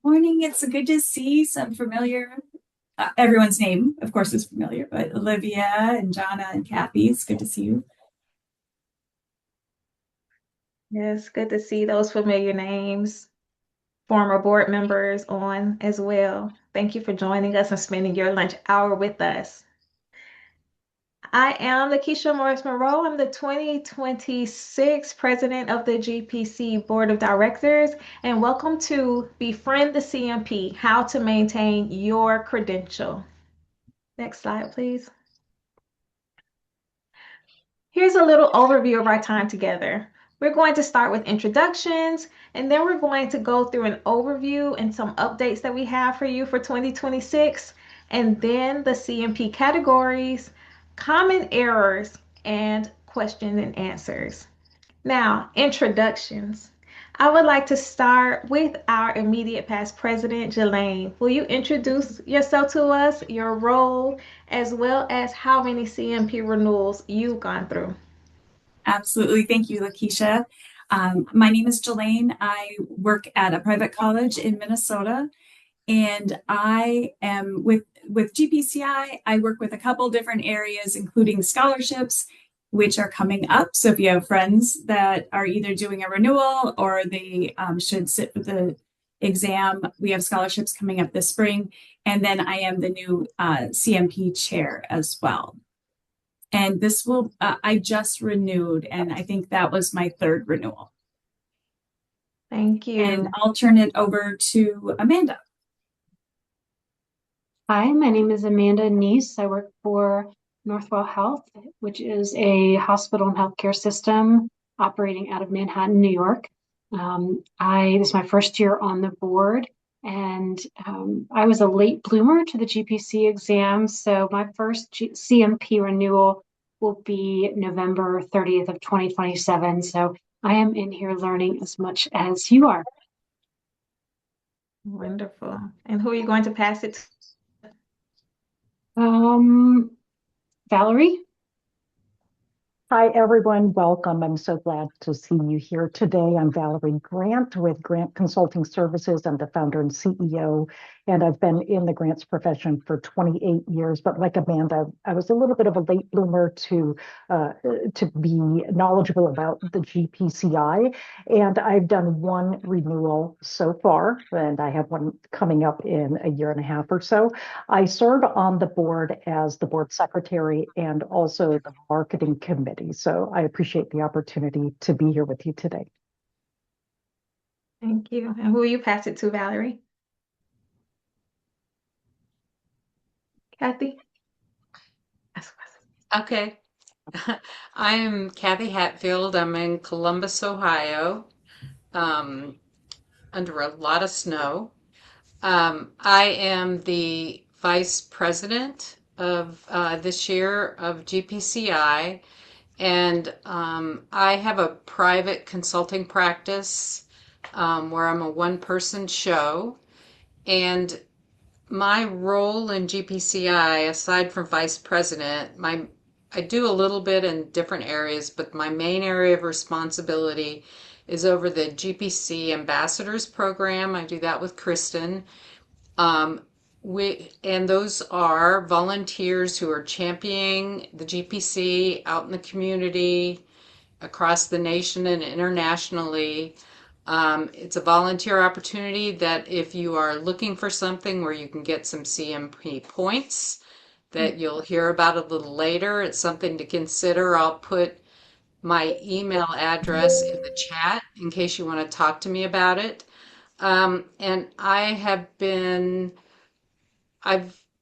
Morning. It's good to see some familiar. Everyone's name, of course, is familiar, but Olivia and Jana and Kathy, it's good to see you. Yes, good to see those familiar names, former board members on as well. Thank you for joining us and spending your lunch hour with us. I am Lakeisha Morris Monroe. I'm the 2026 president of the GPC Board of Directors, and welcome to Befriend the CMP, How to Maintain Your Credential. Next slide, please. Here's a little overview of our time together. We're going to start with introductions, and then we're going to go through an overview and some updates that we have for you for 2026, and then the CMP categories, common errors, and questions and answers. Now, introductions. I would like to start with our immediate past president, Jelaine. Will you introduce yourself to us, your role, as well as how many CMP renewals you've gone through? Absolutely. Thank you, Lakeisha. My name is Jelaine. I work at a private college in Minnesota, and I am with GPCI. I work with a couple different areas, including scholarships, which are coming up. So if you have friends that are either doing a renewal or they should sit for the exam, we have scholarships coming up this spring. And then I am the new CMP chair as well. And I just renewed, and I think that was my third renewal. Thank And you. I'll turn it over to Amanda. Hi, my name is Amanda Neese. I work for Northwell Health, which is a hospital and healthcare system operating out of Manhattan, New York. This is my first year on the board, and I was a late bloomer to the GPC exam. So my first CMP renewal will be November 30th of 2027. So I am in here learning as much as you are. Wonderful. And who are you going to pass it to? Um, Valerie? Hi, everyone. Welcome. I'm so glad to see you here today. I'm Valerie Grant with Grant Consulting Services. I'm the founder and CEO, and I've been in the grants profession for 28 years. But like Amanda, I was a little bit of a late bloomer to be knowledgeable about the GPCI, and I've done one renewal so far, and I have one coming up in a year and a half or so. I serve on the board as the board secretary and also the marketing committee. So I appreciate the opportunity to be here with you today. Thank you. And who will you pass it to, Valerie? Kathy? Okay. I'm Kathy Hatfield. I'm in Columbus, Ohio, um, under a lot of snow. I am the vice president of this year of GPCI, and I have a private consulting practice where I'm a one-person show. And my role in GPCI, aside from vice president, I do a little bit in different areas, but my main area of responsibility is over the GPC Ambassadors Program. I do that with Kristen. Um, and those are volunteers who are championing the GPC out in the community, across the nation and internationally. It's a volunteer opportunity that if you are looking for something where you can get some CMP points that you'll hear about a little later, it's something to consider. I'll put my email address in the chat in case you want to talk to me about it. And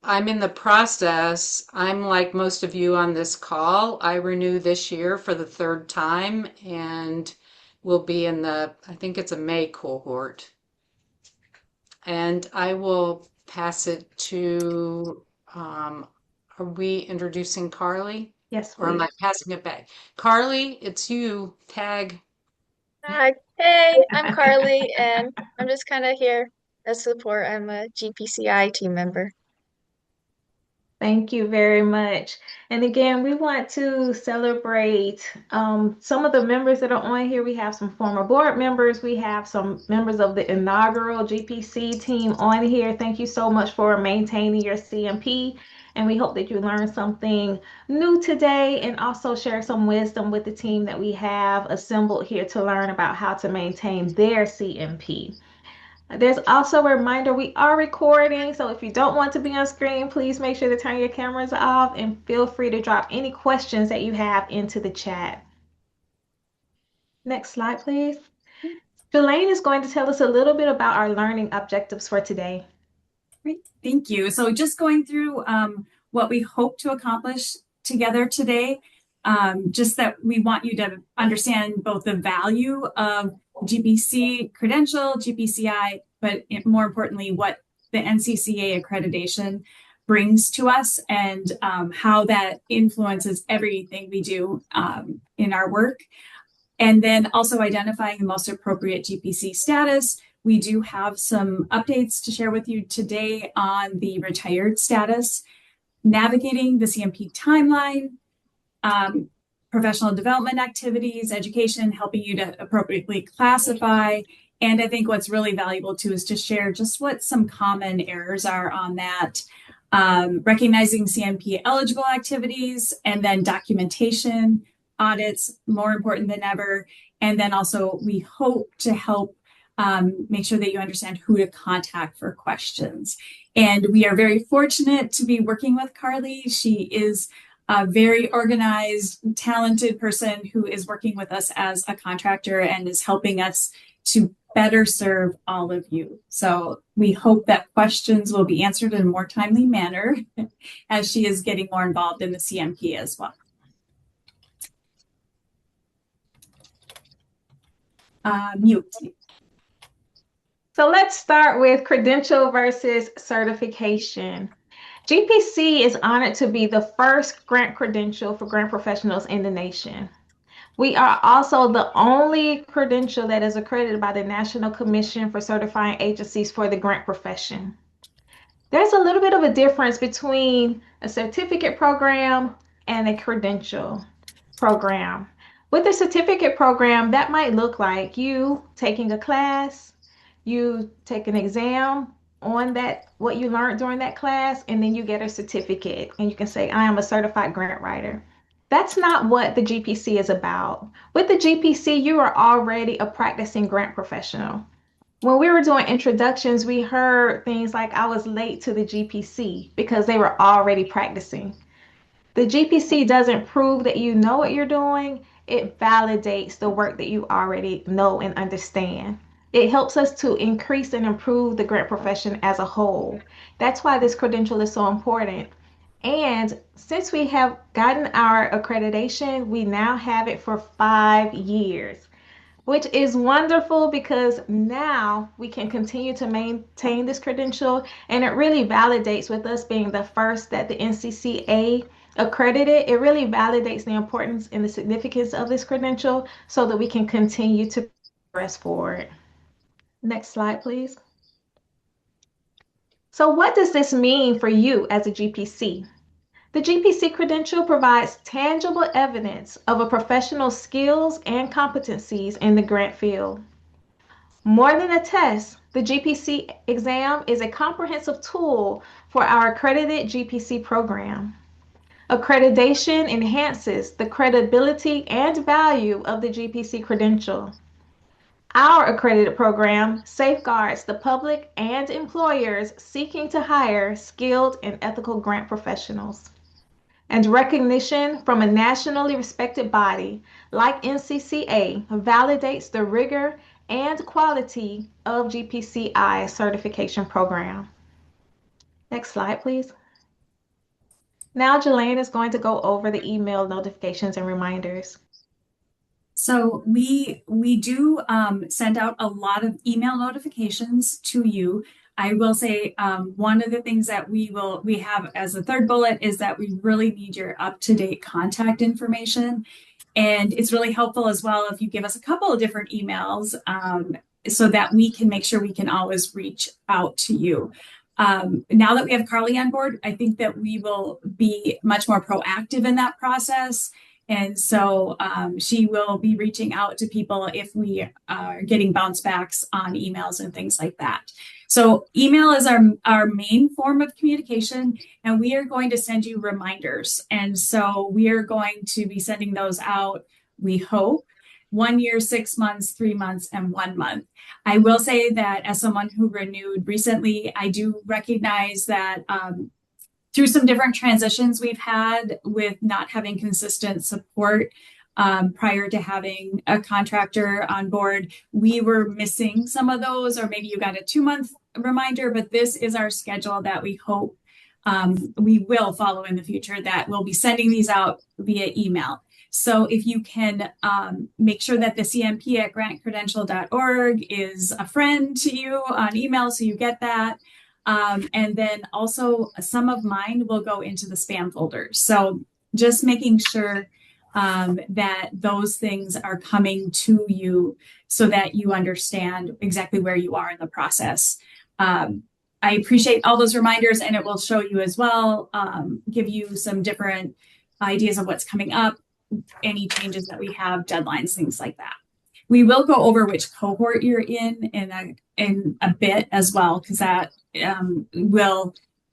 I'm in the process. I'm like most of you on this call. I renew this year for the third time and will be in I think it's a May cohort. And I will pass it to, are we introducing Carly? Yes, Or am I please. passing it back? Carly, it's you. Tag. Hey, I'm Carly, and I'm just kind of here as support. I'm a GPCI team member. Thank you very much. And again, we want to celebrate some of the members that are on here. We have some former board members. We have some members of the inaugural GPC team on here. Thank you so much for maintaining your CMP. And we hope that you learned something new today and also share some wisdom with the team that we have assembled here to learn about how to maintain their CMP. There's also a reminder we are recording, so if you don't want to be on screen, please make sure to turn your cameras off and feel free to drop any questions that you have into the chat. Next slide, please. Jelaine is going to tell us a little bit about our learning objectives for today. Great, thank you. So just going through what we hope to accomplish together today, just that we want you to understand both the value of GPC Credential, GPCI, but more importantly, what the NCCA accreditation brings to us and how that influences everything we do in our work. And then also identifying the most appropriate GPC status. We do have some updates to share with you today on the retired status, navigating the CMP timeline, professional development activities, education, helping you to appropriately classify. And I think what's really valuable too is to share just what some common errors are on that, recognizing CMP eligible activities, and then documentation, audits, more important than ever. And then also we hope to help make sure that you understand who to contact for questions. And we are very fortunate to be working with Carly. She is a very organized, talented person who is working with us as a contractor and is helping us to better serve all of you. So we hope that questions will be answered in a more timely manner as she is getting more involved in the CMP as well. Mute. So let's start with credential versus certification. GPC is honored to be the first grant credential for grant professionals in the nation. We are also the only credential that is accredited by the National Commission for Certifying Agencies for the Grant Profession. There's a little bit of a difference between a certificate program and a credential program. With a certificate program, that might look like you taking a class, you take an exam on that, what you learned during that class, and then you get a certificate and you can say, I am a certified grant writer. That's not what the GPC is about. With the GPC, you are already a practicing grant professional. When we were doing introductions, we heard things like I was late to the GPC because they were already practicing. The GPC doesn't prove that you know what you're doing. It validates the work that you already know and understand. It helps us to increase and improve the grant profession as a whole. That's why this credential is so important. And since we have gotten our accreditation, we now have it for 5 years, which is wonderful because now we can continue to maintain this credential. And it really validates, with us being the first that the NCCA accredited, it really validates the importance and the significance of this credential so that we can continue to press forward. Next slide, please. So what does this mean for you as a GPC? The GPC credential provides tangible evidence of a professional's skills and competencies in the grant field. More than a test, the GPC exam is a comprehensive tool for our accredited GPC program. Accreditation enhances the credibility and value of the GPC credential. Our accredited program safeguards the public and employers seeking to hire skilled and ethical grant professionals. And recognition from a nationally respected body like NCCA validates the rigor and quality of GPCI certification program. Next slide, please. Now Jelaine is going to go over the email notifications and reminders. So we do send out a lot of email notifications to you. I will say one of the things that we have as a third bullet is that we really need your up-to-date contact information. And it's really helpful as well if you give us a couple of different emails so that we can make sure we can always reach out to you. Now that we have Carly on board, I think that we will be much more proactive in that process. And so she will be reaching out to people if we are getting bounce backs on emails and things like that. So email is our main form of communication, and we are going to send you reminders. And so we are going to be sending those out, we hope, 1 year, 6 months, 3 months, and 1 month. I will say that as someone who renewed recently, I do recognize that through some different transitions we've had with not having consistent support prior to having a contractor on board, we were missing some of those, or maybe you got a 2-month reminder, but this is our schedule that we hope we will follow in the future, that we'll be sending these out via email. So if you can make sure that the CMP at grantcredential.org is a friend to you on email, so you get that. And then also some of mine will go into the spam folders. So just making sure that those things are coming to you so that you understand exactly where you are in the process. I appreciate all those reminders, and it will show you as well, give you some different ideas of what's coming up, any changes that we have, deadlines, things like that. We will go over which cohort you're in a bit as well, because that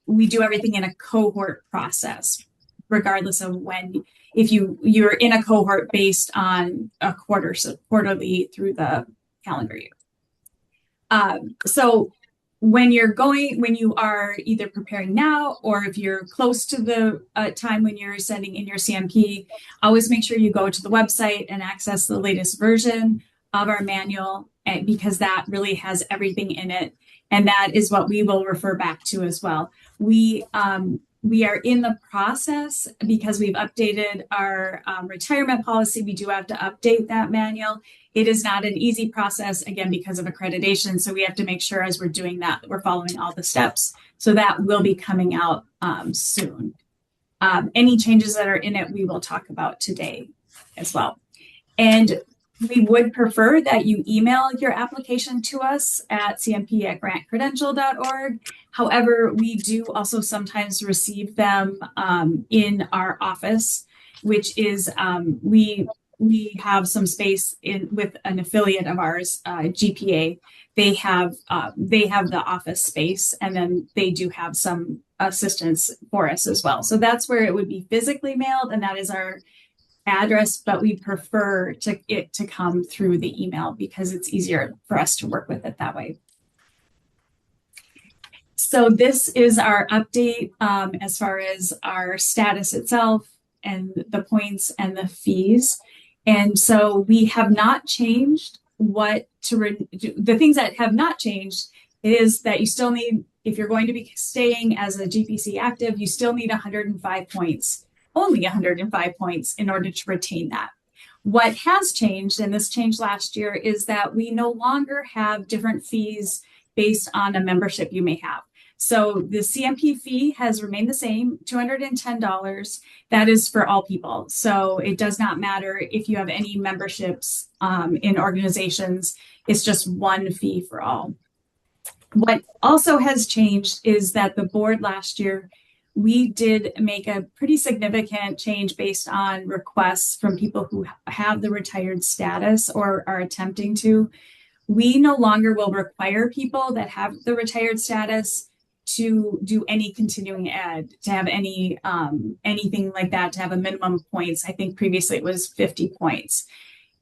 we do everything in a cohort process, regardless of when, if you're in a cohort based on a quarter, so quarterly through the calendar year. So when you are either preparing now, or if you're close to the time when you're sending in your CMP, always make sure you go to the website and access the latest version of our manual, because that really has everything in it. And that is what we will refer back to as well. We are in the process, because we've updated our retirement policy. We do have to update that manual. It is not an easy process, again, because of accreditation. So we have to make sure as we're doing that, we're following all the steps. So that will be coming out soon. Any changes that are in it, we will talk about today as well. And we would prefer that you email your application to us at cmp@grantcredential.org. However, we do also sometimes receive them in our office, which is we have some space with an affiliate of ours, GPA. They have the office space, and then they do have some assistance for us as well. So that's where it would be physically mailed, and that is our address, but we prefer it to come through the email because it's easier for us to work with it that way. So this is our update as far as our status itself and the points and the fees. And so we have not changed the things that have not changed is that you still need, if you're going to be staying as a GPC active, you still need 105 points. Only 105 points in order to retain that. What has changed, and this changed last year, is that we no longer have different fees based on a membership you may have. So the CMP fee has remained the same, $210. That is for all people. So it does not matter if you have any memberships in organizations. It's just one fee for all. What also has changed is that the board last year, we did make a pretty significant change based on requests from people who have the retired status or are attempting to. We no longer will require people that have the retired status to do any continuing ed, to have any anything like that, to have a minimum of points. I think previously it was 50 points.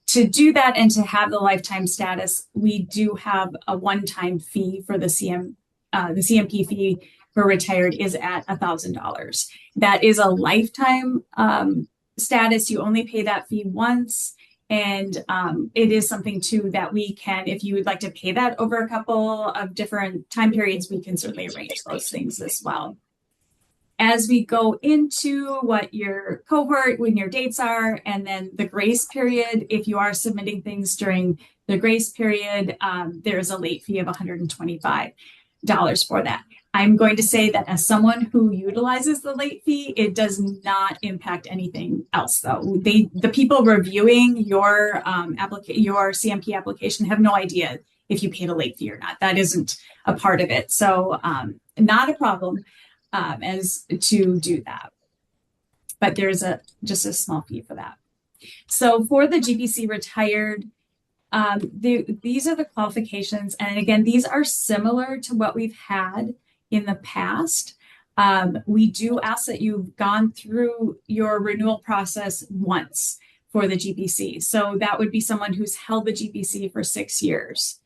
To do that and to have the lifetime status, we do have a one-time fee for the CMP fee for retired is at $1,000. That is a lifetime status. You only pay that fee once. And it is something too that we can, if you would like to pay that over a couple of different time periods, we can certainly arrange those things as well. As we go into what your cohort, when your dates are, and then the grace period, if you are submitting things during the grace period, there's a late fee of $125 for that. I'm going to say that as someone who utilizes the late fee, it does not impact anything else, though. The people reviewing your CMP application have no idea if you paid a late fee or not. That isn't a part of it. So not a problem as to do that. But there's just a small fee for that. So for the GPC retired, these are the qualifications. And again, these are similar to what we've had in the past. We do ask that you've gone through your renewal process once for the GPC. So that would be someone who's held the GPC for 6 years.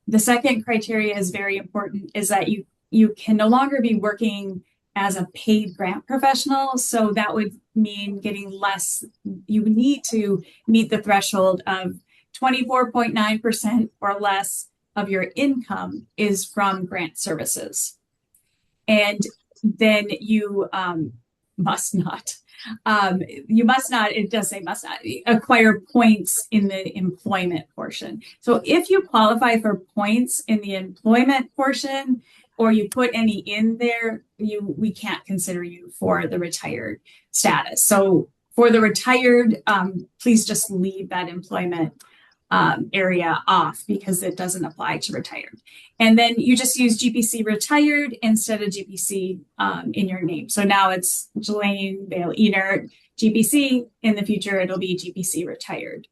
The second criteria is very important, is that you can no longer be working as a paid grant professional. So that would mean getting less. You need to meet the threshold of 24.9% or less of your income is from grant services. And then you must not, it does say must not, acquire points in the employment portion. So if you qualify for points in the employment portion, or you put any in there, we can't consider you for the retired status. So for the retired, please just leave that employment area off because it doesn't apply to retired. And then you just use GPC retired instead of GPC in your name. So now it's Jelaine Bale Enert, GPC. In the future, it'll be GPC retired.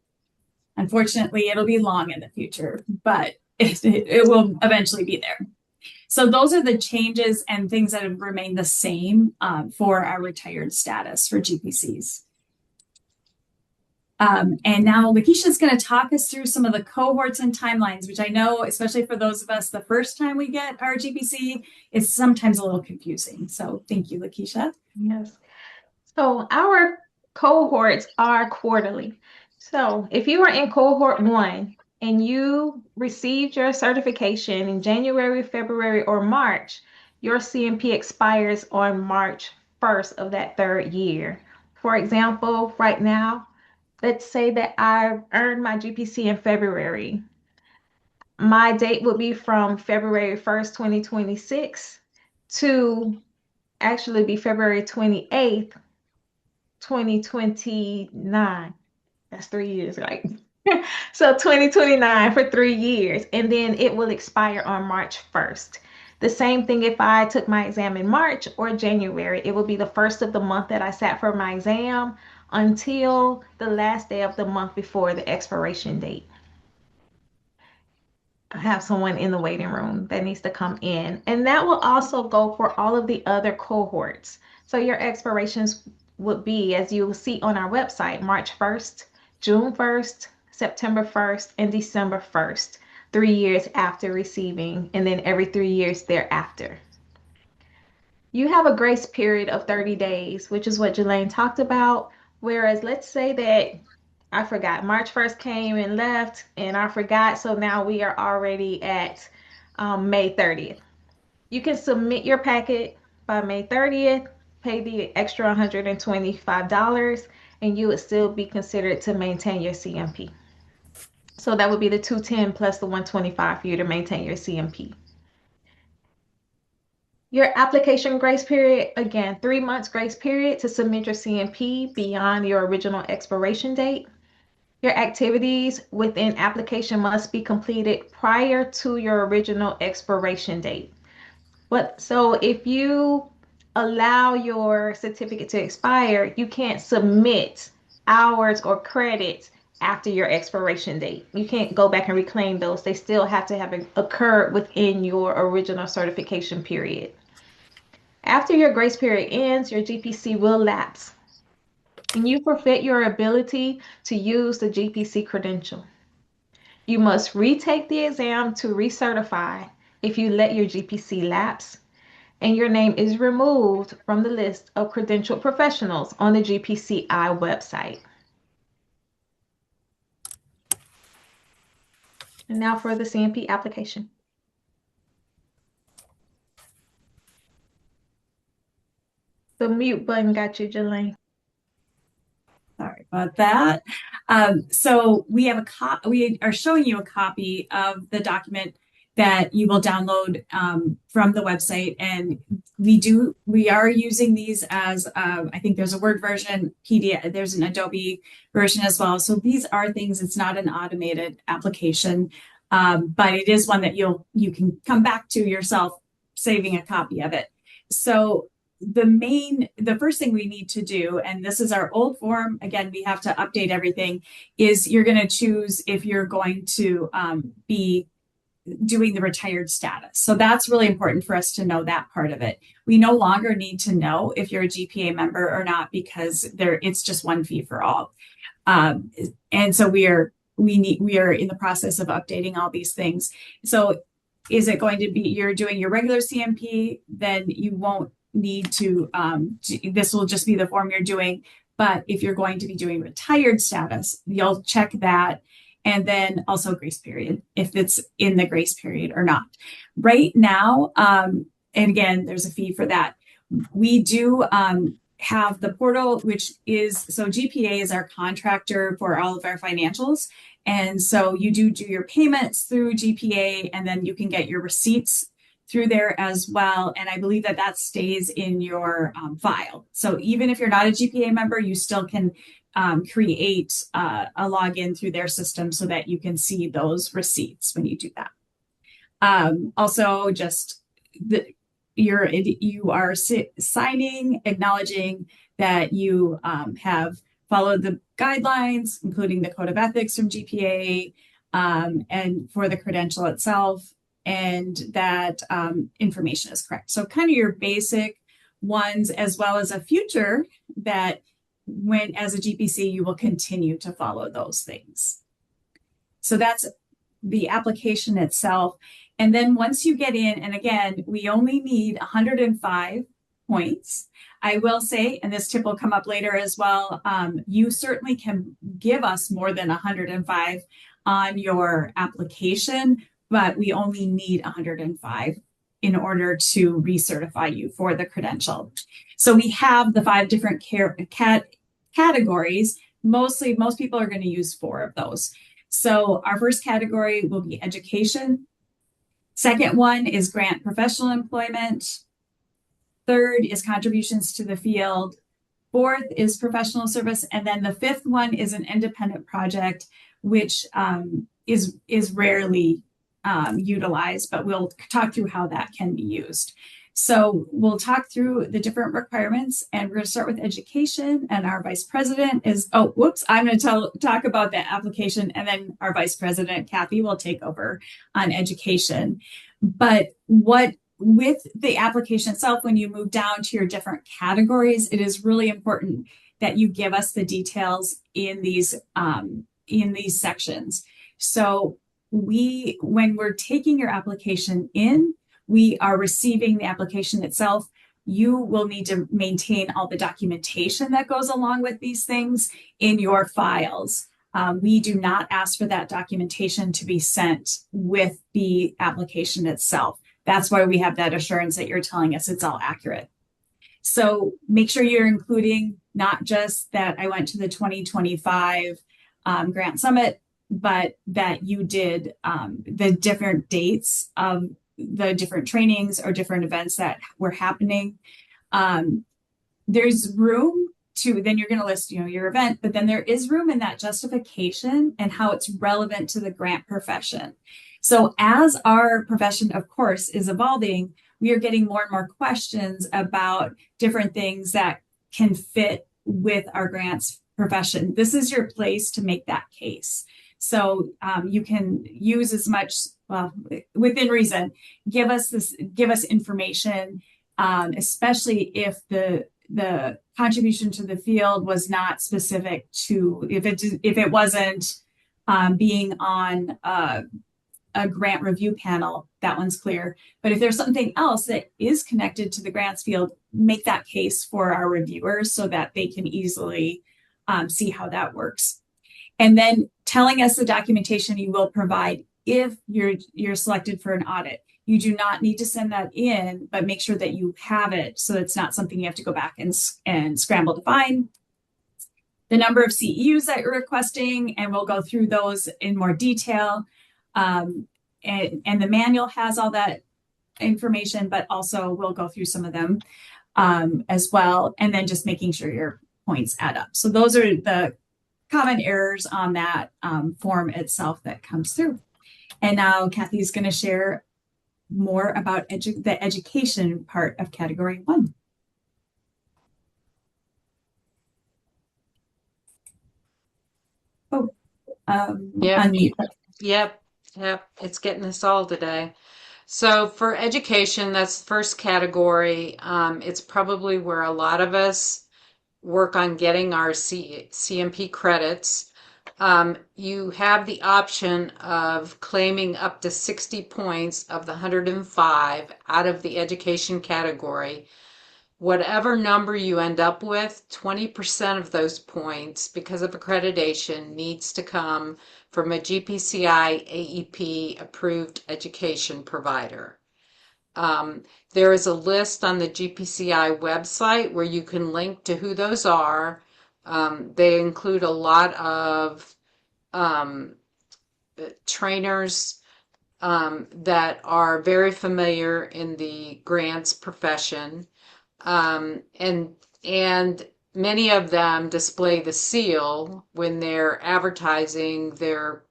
Unfortunately, it'll be long in the future, but it will eventually be there. So those are the changes and things that have remained the same for our retired status for GPCs. And now Lakeisha is going to talk us through some of the cohorts and timelines, which I know, especially for those of us the first time we get our GPC, is sometimes a little confusing. So thank you, Lakeisha. Yes. So our cohorts are quarterly. So if you are in cohort 1 and you received your certification in January, February, or March, your CMP expires on March 1st of that 3rd year. For example, right now, let's say that I earned my GPC in February. My date would be from February 1st, 2026 to actually be February 28th, 2029. That's 3 years, right? So 2029 for 3 years, and then it will expire on March 1st. The same thing if I took my exam in March or January. It will be the first of the month that I sat for my exam until the last day of the month before the expiration date. I have someone in the waiting room that needs to come in, and that will also go for all of the other cohorts. So your expirations would be, as you will see on our website, March 1st, June 1st, September 1st, and December 1st, 3 years after receiving, and then every 3 years thereafter. You have a grace period of 30 days, which is what Jelaine talked about. Whereas let's say that I forgot, March 1st came and left, and I forgot, so now we are already at May 30th. You can submit your packet by May 30th, pay the extra $125, and you would still be considered to maintain your CMP. So that would be the $210 plus the $125 for you to maintain your CMP. Your application grace period, again, 3 months grace period to submit your CMP beyond your original expiration date. Your activities within application must be completed prior to your original expiration date. So if you allow your certificate to expire, you can't submit hours or credits after your expiration date. You can't go back and reclaim those. They still have to have occurred within your original certification period. After your grace period ends, your GPC will lapse, and you forfeit your ability to use the GPC credential. You must retake the exam to recertify if you let your GPC lapse, and your name is removed from the list of credentialed professionals on the GPCI website. And now for the CMP application. The mute button got you, Jelaine. Sorry about that. So we are showing you a copy of the document that you will download from the website, and we are using these as I think there's a Word version, PDF, there's an Adobe version as well. So these are things. It's not an automated application, but it is one that you can come back to yourself saving a copy of it. So the first thing we need to do, and this is our old form, again, we have to update everything, is you're going to choose if you're going to be doing the retired status. So that's really important for us to know that part of it. We no longer need to know if you're a GPA member or not, because it's just one fee for all. And so we are in the process of updating all these things. So is it going to be you're doing your regular CMP, then you won't need to, this will just be the form you're doing. But if you're going to be doing retired status, you'll check that. And then also grace period, if it's in the grace period or not. Right now, and again, there's a fee for that. We do have the portal, which is, so GPA is our contractor for all of our financials. And so you do your payments through GPA, and then you can get your receipts through there as well. And I believe that stays in your file. So even if you're not a GPA member, you still can create a login through their system so that you can see those receipts when you do that. Also, just you are signing, acknowledging that you have followed the guidelines, including the code of ethics from GPA, and for the credential itself, and that information is correct. So kind of your basic ones, as well as a future that when as a GPC, you will continue to follow those things. So that's the application itself. And then once you get in, and again, we only need 105 points. I will say, and this tip will come up later as well, you certainly can give us more than 105 on your application, but we only need 105 in order to recertify you for the credential. So we have the 5 different categories. Most people are going to use 4 of those. So our first category will be education. Second one is grant professional employment. Third is contributions to the field. Fourth is professional service. And then the 5th one is an independent project, which is rarely utilized, but we'll talk through how that can be used. So we'll talk through the different requirements, and we're going to start with education, and our vice president is, I'm going to talk about the application, and then our vice president, Kathy, will take over on education. But with the application itself, when you move down to your different categories, it is really important that you give us the details in these sections. So when we're taking your application in, we are receiving the application itself. You will need to maintain all the documentation that goes along with these things in your files. We do not ask for that documentation to be sent with the application itself. That's why we have that assurance that you're telling us it's all accurate. So make sure you're including not just that I went to the 2025 Grant Summit, but that you did the different dates of the different trainings or different events that were happening. There's room to, then you're going to list, your event, but then there is room in that justification and how it's relevant to the grant profession. So as our profession, of course, is evolving, we are getting more and more questions about different things that can fit with our grants profession. This is your place to make that case. So you can use as much, within reason, give us information, especially if the contribution to the field was not specific to, if it wasn't being on a grant review panel, that one's clear. But if there's something else that is connected to the grants field, make that case for our reviewers so that they can easily see how that works. And then telling us the documentation you will provide if you're selected for an audit. You do not need to send that in, but make sure that you have it so it's not something you have to go back and scramble to find. The number of CEUs that you're requesting, and we'll go through those in more detail. And the manual has all that information, but also we'll go through some of them as well. And then just making sure your points add up. So those are the common errors on that form itself that comes through. And now Kathy's going to share more about the education part of Category 1. Oh, Yep. unmute. Yep. It's getting us all today. So for education, that's the first category. It's probably where a lot of us work on getting our CMP credits. You have the option of claiming up to 60 points of the 105 out of the education category. Whatever number you end up with, 20% of those points, because of accreditation, needs to come from a GPCI AEP approved education provider. There is a list on the GPCI website where you can link to who those are. They include a lot of trainers that are very familiar in the grants profession, and many of them display the seal when they're advertising their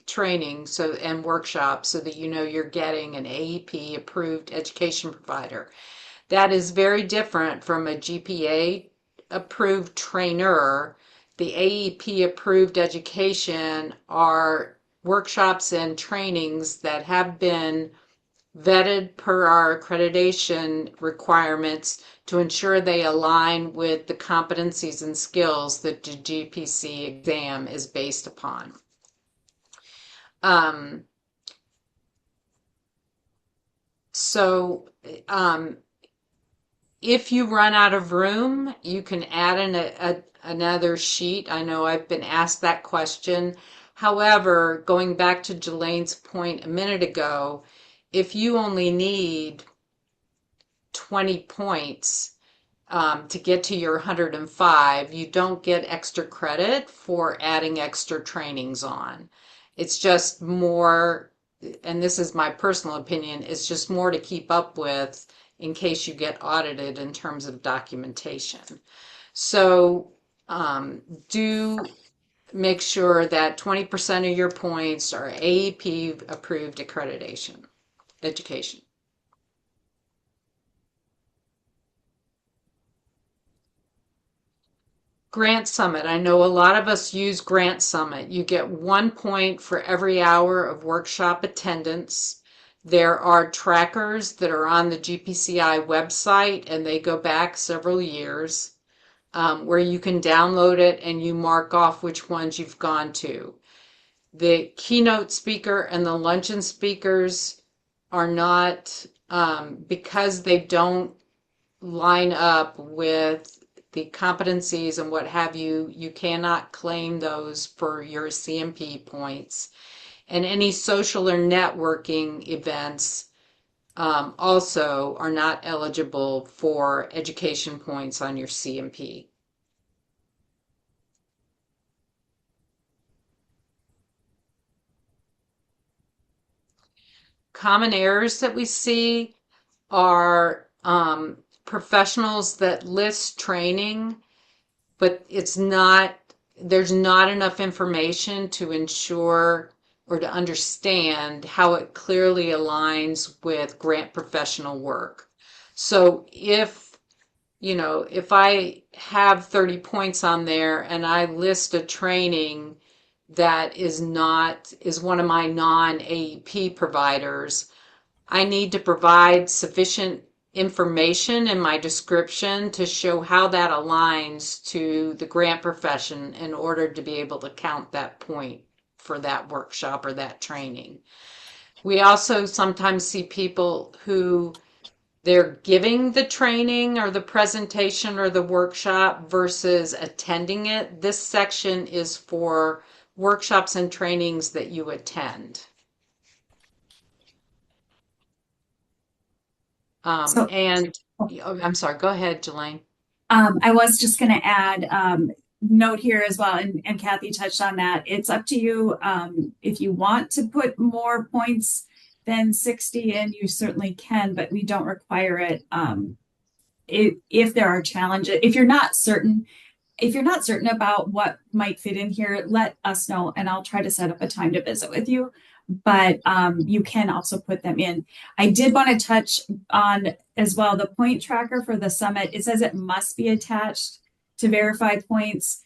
training and workshops, so that you know you're getting an AEP approved education provider. That is very different from a GPA approved trainer. The AEP approved education are workshops and trainings that have been vetted per our accreditation requirements to ensure they align with the competencies and skills that the GPC exam is based upon. So if you run out of room, you can add in another sheet. I know I've been asked that question. However, going back to Jelane's point a minute ago, if you only need 20 points to get to your 105, you don't get extra credit for adding extra trainings on. It's just more, and this is my personal opinion, it's just more to keep up with in case you get audited in terms of documentation. So do make sure that 20% of your points are AEP approved accreditation education. Grant Summit. I know a lot of us use Grant Summit. You get 1 point for every hour of workshop attendance. There are trackers that are on the GPCI website, and they go back several years, where you can download it and you mark off which ones you've gone to. The keynote speaker and the luncheon speakers are not, because they don't line up with the competencies and what have you, you cannot claim those for your CMP points. And any social or networking events also are not eligible for education points on your CMP. Common errors that we see are professionals that list training, but there's not enough information to ensure or to understand how it clearly aligns with grant professional work. So if I have 30 points on there and I list a training that is one of my non-AEP providers, I need to provide sufficient information in my description to show how that aligns to the grant profession in order to be able to count that point for that workshop or that training. We also sometimes see people who they're giving the training or the presentation or the workshop versus attending it. This section is for workshops and trainings that you attend. I'm sorry, go ahead, Jelaine. I was just going to add note here as well, and Kathy touched on that. It's up to you if you want to put more points than 60 in, you certainly can, but we don't require it. If there are challenges, if you're not certain about what might fit in here, let us know, and I'll try to set up a time to visit with you. but you can also put them in. I did want to touch on as well the point tracker for the summit. It says it must be attached to verify points.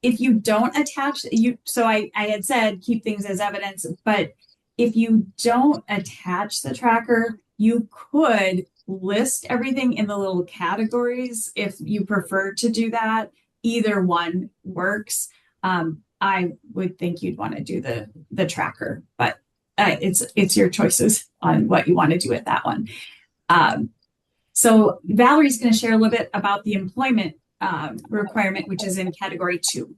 If you don't attach so I had said keep things as evidence, but if you don't attach the tracker, you could list everything in the little categories if you prefer to do that. Either one works. I would think you'd want to do the tracker, but it's your choices on what you want to do with that one. So Valerie's going to share a little bit about the employment requirement, which is in category 2.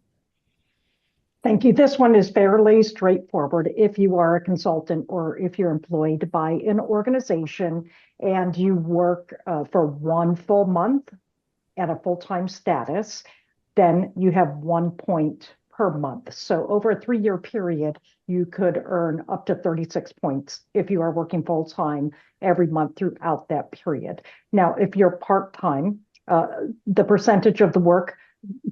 Thank you. This one is fairly straightforward. If you are a consultant or if you're employed by an organization and you work for 1 full month at a full-time status, then you have 1 point per month. So over a 3-year period, you could earn up to 36 points if you are working full-time every month throughout that period. Now, if you're part-time, the percentage of the work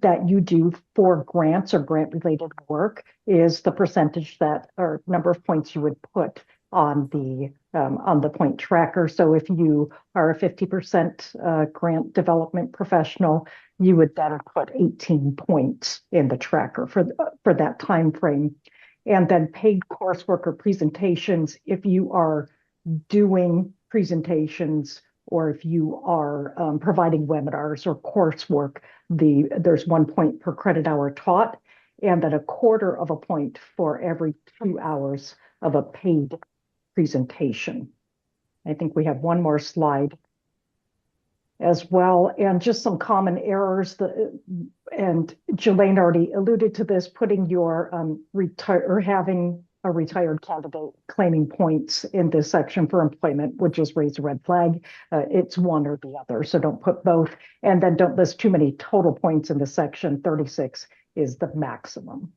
that you do for grants or grant-related work is the percentage that or number of points you would put on the point tracker. So if you are a 50% grant development professional, you would then put 18 points in the tracker for that time frame. And then paid coursework or presentations, if you are doing presentations or if you are providing webinars or coursework, there's 1 point per credit hour taught, and then 1/4 of a point for every 2 hours of a paid presentation. I think we have one more slide as well, and just some common errors. And Jelaine already alluded to this, putting your having a retired candidate claiming points in this section for employment would just raise a red flag. It's one or the other, so don't put both. And then don't list too many total points in this section. 36 is the maximum.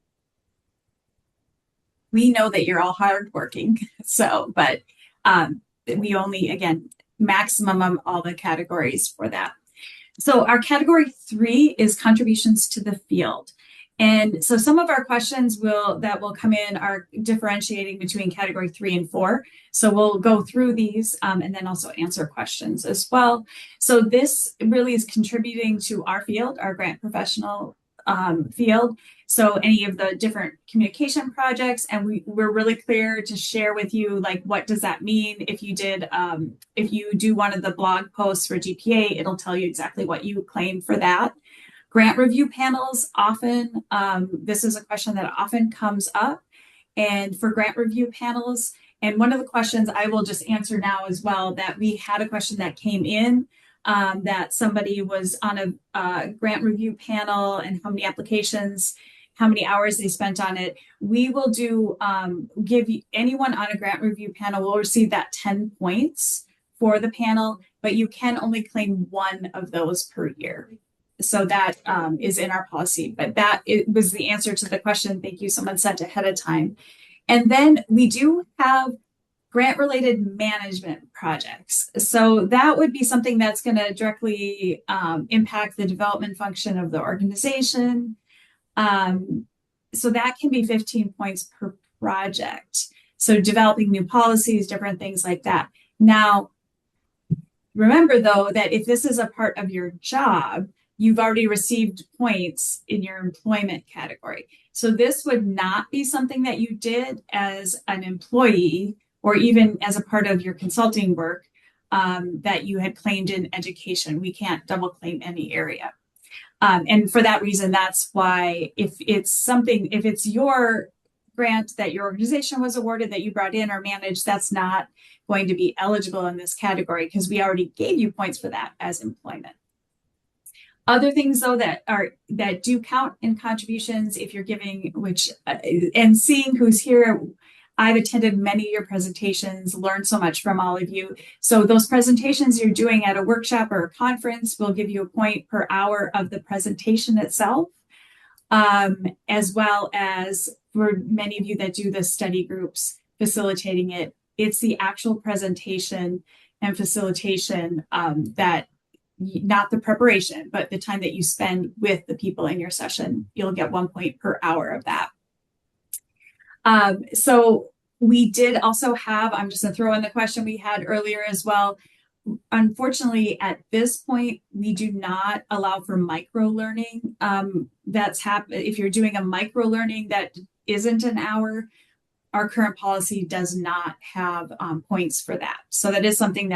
We know that you're all hardworking, but we only, again, maximum all the categories for that. So our category 3 is contributions to the field. And so some of our questions that will come in are differentiating between category 3 and 4. So we'll go through these and then also answer questions as well. So this really is contributing to our field, our grant professional field. So any of the different communication projects, and we're really clear to share with you, like, what does that mean? If you do one of the blog posts for GPA, it'll tell you exactly what you claim for that. Grant review panels, often, this is a question that often comes up. And for grant review panels, and one of the questions I will just answer now as well, that we had a question that came in that somebody was on a grant review panel and how many applications, how many hours they spent on it. We will give anyone on a grant review panel will receive that 10 points for the panel, but you can only claim 1 of those per year. So that is in our policy, but it was the answer to the question. Thank you. Someone sent ahead of time. And then we do have grant-related management projects. So that would be something that's going to directly impact the development function of the organization. So that can be 15 points per project. So developing new policies, different things like that. Now, remember though, that if this is a part of your job, you've already received points in your employment category. So this would not be something that you did as an employee or even as a part of your consulting work that you had claimed in education. We can't double claim any area. And for that reason, that's why if it's your grant that your organization was awarded that you brought in or managed, that's not going to be eligible in this category because we already gave you points for that as employment. Other things though that do count in contributions, if you're giving, and seeing who's here, I've attended many of your presentations, learned so much from all of you. So those presentations you're doing at a workshop or a conference will give you a point per hour of the presentation itself, as well as for many of you that do the study groups facilitating it. It's the actual presentation and facilitation that, not the preparation, but the time that you spend with the people in your session, you'll get 1 point per hour of that. So We did also have, I'm just gonna throw in the question we had earlier as well. Unfortunately, at this point, we do not allow for micro learning. If you're doing a micro learning that isn't an hour, our current policy does not have points for that. So that is something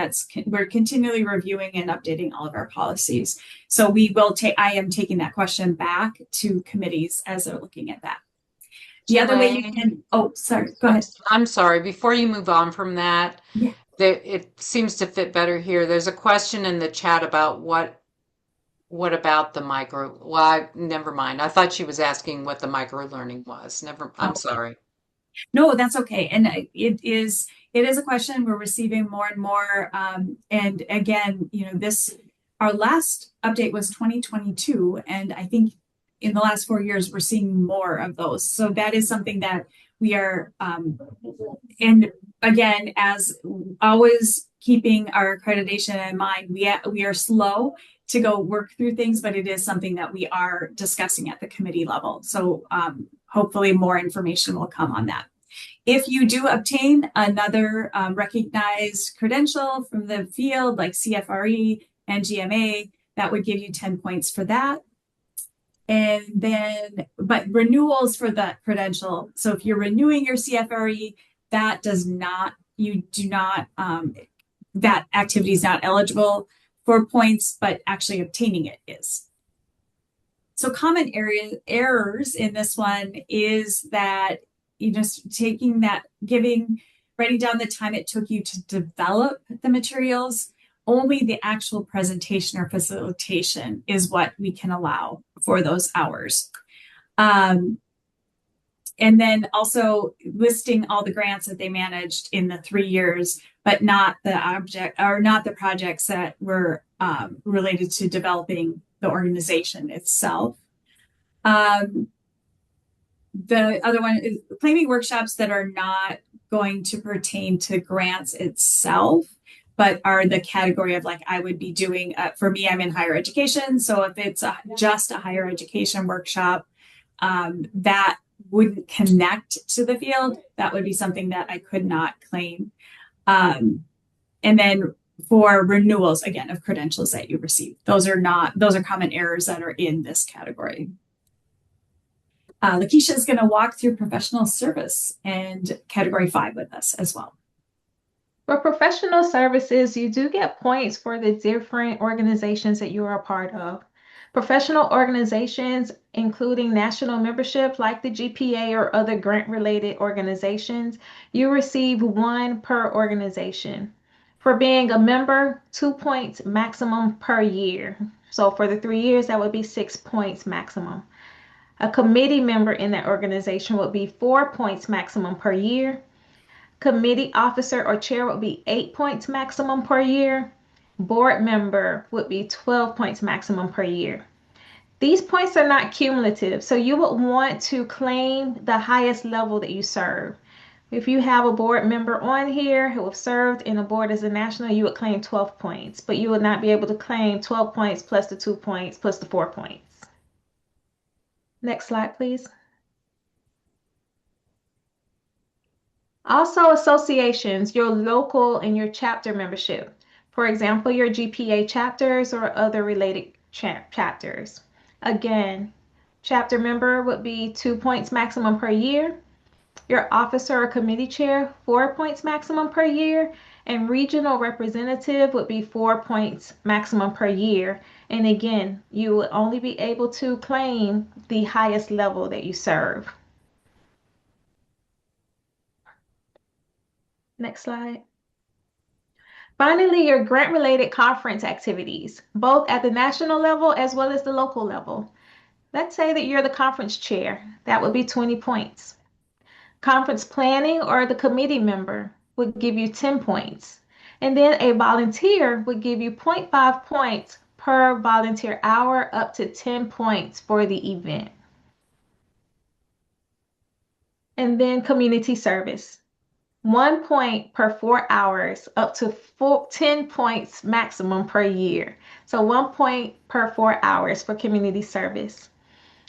we're continually reviewing and updating all of our policies. So I am taking that question back to committees as they're looking at that. The other way you can, oh, sorry, go ahead. I'm sorry, before you move on from that, Yeah. it seems to fit better here. There's a question in the chat about what about the micro? Well, never mind. I thought she was asking what the micro learning was. I'm sorry. No, that's okay. And it is a question we're receiving more and more. And again, our last update was 2022, and I think in the last 4 years we're seeing more of those. So that is something that we are, and again, as always, keeping our accreditation in mind, we are slow to go work through things, but it is something that we are discussing at the committee level. So hopefully more information will come on that. If you do obtain another recognized credential from the field like CFRE and GMA, that would give you 10 points for that. And then, but renewals for that credential. So if you're renewing your CFRE, that activity is not eligible for points, but actually obtaining it is. So common errors in this one is that you just writing down the time it took you to develop the materials. Only the actual presentation or facilitation is what we can allow for those hours. And then also listing all the grants that they managed in the 3 years, but not the projects that were related to developing the organization itself. The other one is claiming workshops that are not going to pertain to grants itself, but are the category of like I would be doing. For me, I'm in higher education. So if it's just a higher education workshop that wouldn't connect to the field, that would be something that I could not claim. And then for renewals, again, of credentials that you receive, those are common errors that are in this category. Lakeisha is going to walk through professional service and category 5 with us as well. For professional services, you do get points for the different organizations that you are a part of. Professional organizations, including national membership like the GPA or other grant-related organizations, you receive 1 per organization. For being a member, 2 points maximum per year. So for the 3 years, that would be 6 points maximum. A committee member in that organization would be 4 points maximum per year. Committee officer or chair would be 8 points maximum per year. Board member would be 12 points maximum per year. These points are not cumulative, so you would want to claim the highest level that you serve. If you have a board member on here who have served in a board as a national, you would claim 12 points, but you would not be able to claim 12 points plus the 2 points plus the 4 points. Next slide, please. Also, associations, your local and your chapter membership. For example, your GPA chapters or other related chapters. Again, chapter member would be 2 points maximum per year. Your officer or committee chair, 4 points maximum per year. And regional representative would be 4 points maximum per year. And again, you will only be able to claim the highest level that you serve. Next slide. Finally, your grant-related conference activities, both at the national level as well as the local level. Let's say that you're the conference chair. That would be 20 points. Conference planning or the committee member would give you 10 points. And then a volunteer would give you 0.5 points per volunteer hour, up to 10 points for the event. And then community service. 1 point per 4 hours, up to 10 points maximum per year. So 1 point per 4 hours for community service.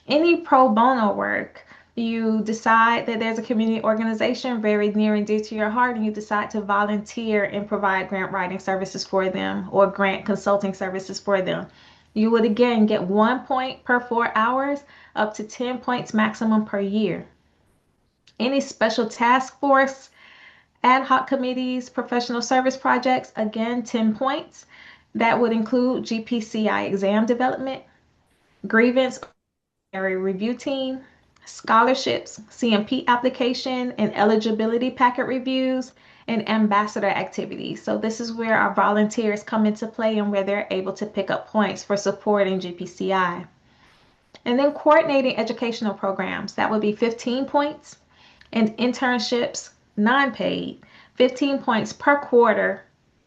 Any pro bono work, you decide that there's a community organization very near and dear to your heart, and you decide to volunteer and provide grant writing services for them or grant consulting services for them. You would again get 1 point per 4 hours, up to 10 points maximum per year. Any special task force, ad hoc committees, professional service projects, again, 10 points. That would include GPCI exam development, grievance area review team, scholarships, CMP application, and eligibility packet reviews, and ambassador activities. So this is where our volunteers come into play and where they're able to pick up points for supporting GPCI. And then coordinating educational programs, that would be 15 points, and internships, non-paid, 15 points per quarter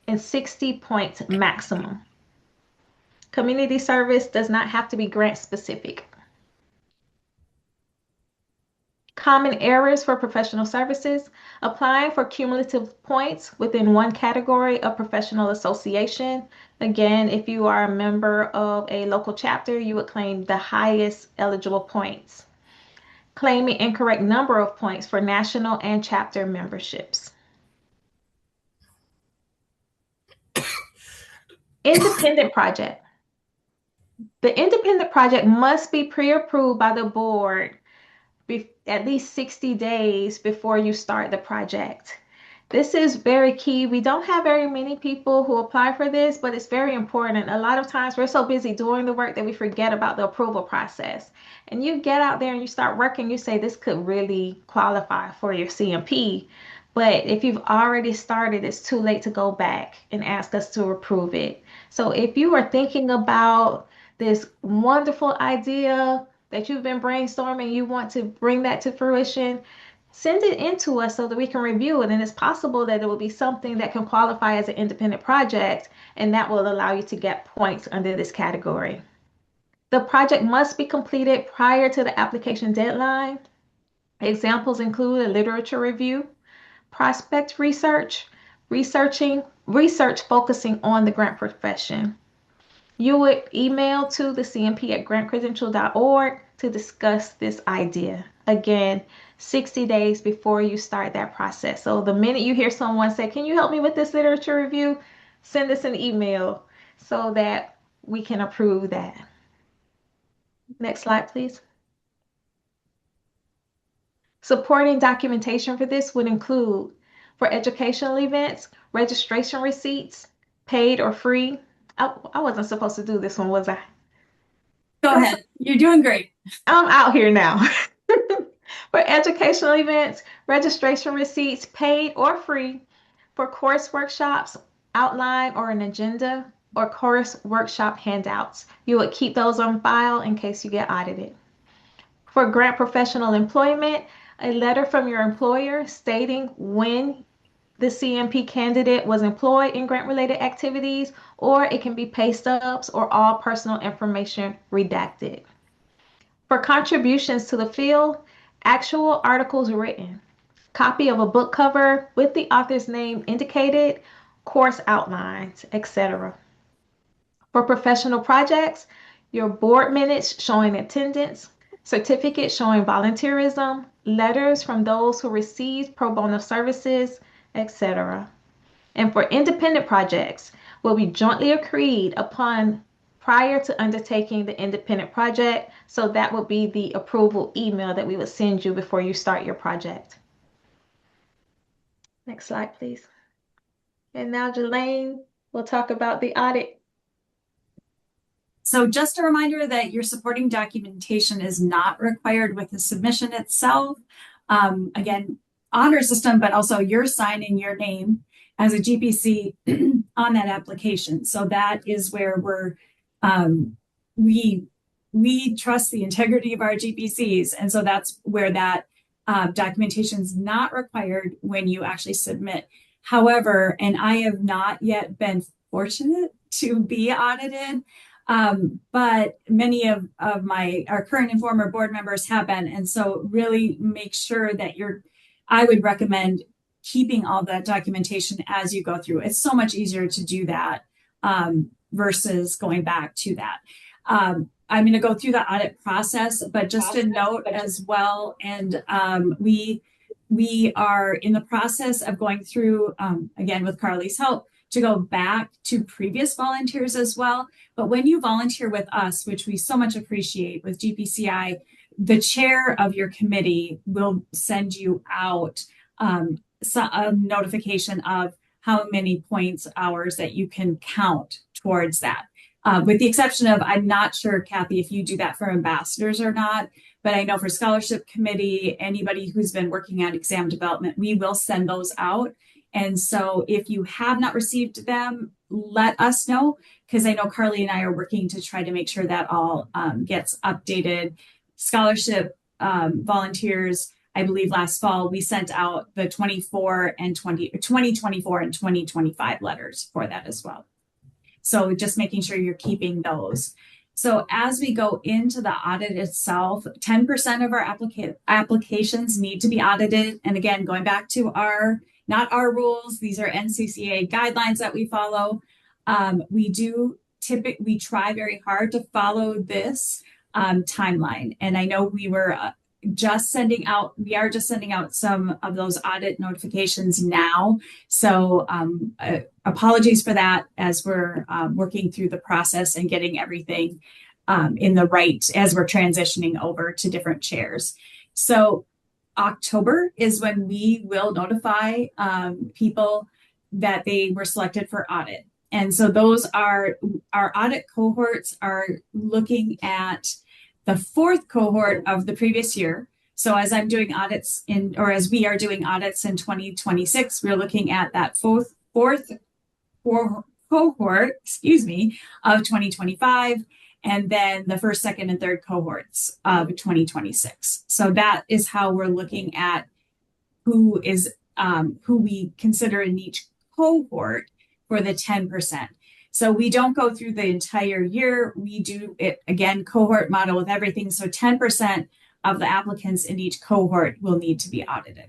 and 60 points maximum. Community service does not have to be grant specific. Common errors for professional services: applying for cumulative points within one category of professional association. Again, if you are a member of a local chapter, you would claim the highest eligible points. Claiming incorrect number of points for national and chapter memberships. Independent project. The independent project must be pre-approved by the board at least 60 days before you start the project. This is very key. We don't have very many people who apply for this, but it's very important. A lot of times we're so busy doing the work that we forget about the approval process. And you get out there and you start working, you say this could really qualify for your CMP. But if you've already started, it's too late to go back and ask us to approve it. So if you are thinking about this wonderful idea that you've been brainstorming, you want to bring that to fruition, send it in to us so that we can review it. And it's possible that it will be something that can qualify as an independent project, and that will allow you to get points under this category. The project must be completed prior to the application deadline. Examples include a literature review, prospect research, research focusing on the grant profession. You would email to the cmp@grantcredential.org to discuss this idea. Again, 60 days before you start that process. So the minute you hear someone say, can you help me with this literature review? Send us an email so that we can approve that. Next slide, please. Supporting documentation for this would include, for educational events, registration receipts, paid or free. I wasn't supposed to do this one, was I? Go ahead. You're doing great. I'm out here now. For educational events, registration receipts, paid or free. For course workshops, outline or an agenda, or course workshop handouts. You would keep those on file in case you get audited. For grant professional employment, a letter from your employer stating when the CMP candidate was employed in grant-related activities, or it can be pay stubs or all personal information redacted. For contributions to the field, actual articles written, copy of a book cover with the author's name indicated, course outlines, etc. For professional projects, your board minutes showing attendance, certificates showing volunteerism, letters from those who received pro bono services, etc. And for independent projects, will be jointly agreed upon prior to undertaking the independent project. So that would be the approval email that we would send you before you start your project. Next slide, please. And now Jelaine will talk about the audit. So just a reminder that your supporting documentation is not required with the submission itself. Again, honor system, but also you're signing your name as a GPC on that application. So that is where we trust the integrity of our GPCs. And so that's where that documentation is not required when you actually submit. However, and I have not yet been fortunate to be audited, but many of our current and former board members have been. And so really make sure that I would recommend keeping all that documentation as you go through. It's so much easier to do that versus going back to that. I'm going to go through the audit process, but just a note as well. And we are in the process of going through, again, with Carly's help, to go back to previous volunteers as well. But when you volunteer with us, which we so much appreciate with GPCI, the chair of your committee will send you out a notification of how many points, hours that you can count towards that. With the exception of, I'm not sure, Kathy, if you do that for ambassadors or not, but I know for scholarship committee, anybody who's been working on exam development, we will send those out. And so if you have not received them, let us know, because I know Carly and I are working to try to make sure that all gets updated. Scholarship volunteers, I believe last fall, we sent out the 2024 and 2025 letters for that as well. So just making sure you're keeping those. So as we go into the audit itself, 10% of our applications need to be audited. And again, going back to not our rules, these are NCCA guidelines that we follow. We try very hard to follow this timeline. And I know we are just sending out some of those audit notifications now. So apologies for that as we're working through the process and getting everything in the right as we're transitioning over to different chairs. So October is when we will notify people that they were selected for audit. And so those are our audit cohorts are looking at the fourth cohort of the previous year. So as I'm doing audits as we are doing audits in 2026, we're looking at that fourth cohort, of 2025, and then the first, second, and third cohorts of 2026. So that is how we're looking at who we consider in each cohort for the 10%. So we don't go through the entire year. We do it, again, cohort model with everything. So 10% of the applicants in each cohort will need to be audited.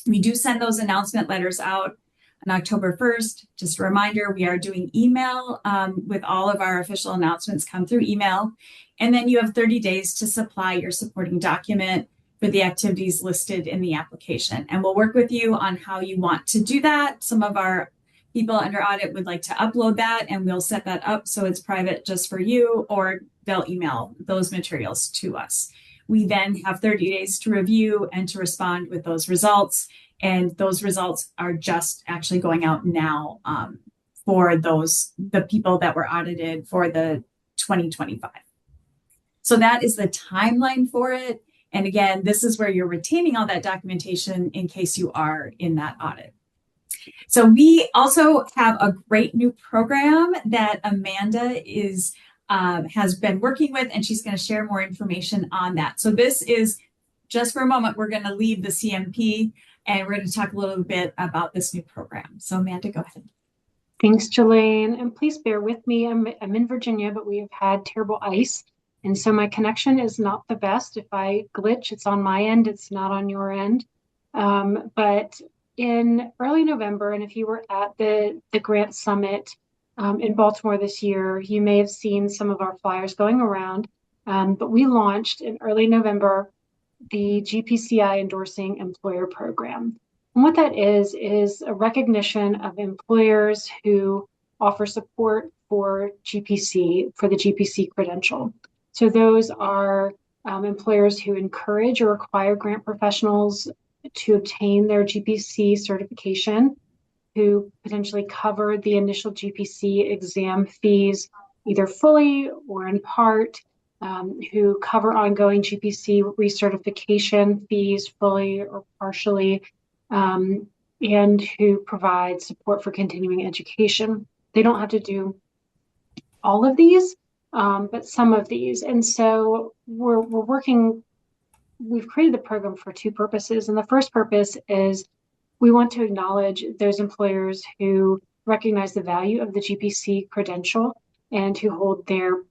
We do send those announcement letters out on October 1st. Just a reminder, we are doing email with all of our official announcements come through email. And then you have 30 days to supply your supporting document for the activities listed in the application. And we'll work with you on how you want to do that. Some of our people under audit would like to upload that, and we'll set that up so it's private just for you, or they'll email those materials to us. We then have 30 days to review and to respond with those results. And those results are just actually going out now for the people that were audited for the 2025. So that is the timeline for it. And again, this is where you're retaining all that documentation in case you are in that audit. So we also have a great new program that Amanda has been working with, and she's going to share more information on that. So this is just for a moment, we're going to leave the CMP and we're going to talk a little bit about this new program. So Amanda, go ahead. Thanks, Jelaine. And please bear with me. I'm in Virginia, but we have had terrible ice. And so my connection is not the best. If I glitch, it's on my end. It's not on your end. But in early November, and if you were at the Grant Summit in Baltimore this year, you may have seen some of our flyers going around. But we launched in early November the GPCI Endorsing Employer Program. And what that is a recognition of employers who offer support for GPC, for the GPC Credential. So those are employers who encourage or require grant professionals to obtain their GPC certification, who potentially cover the initial GPC exam fees, either fully or in part, who cover ongoing GPC recertification fees fully or partially, and who provide support for continuing education. They don't have to do all of these, but some of these. And so we've created the program for two purposes. And the first purpose is we want to acknowledge those employers who recognize the value of the GPC credential and who hold their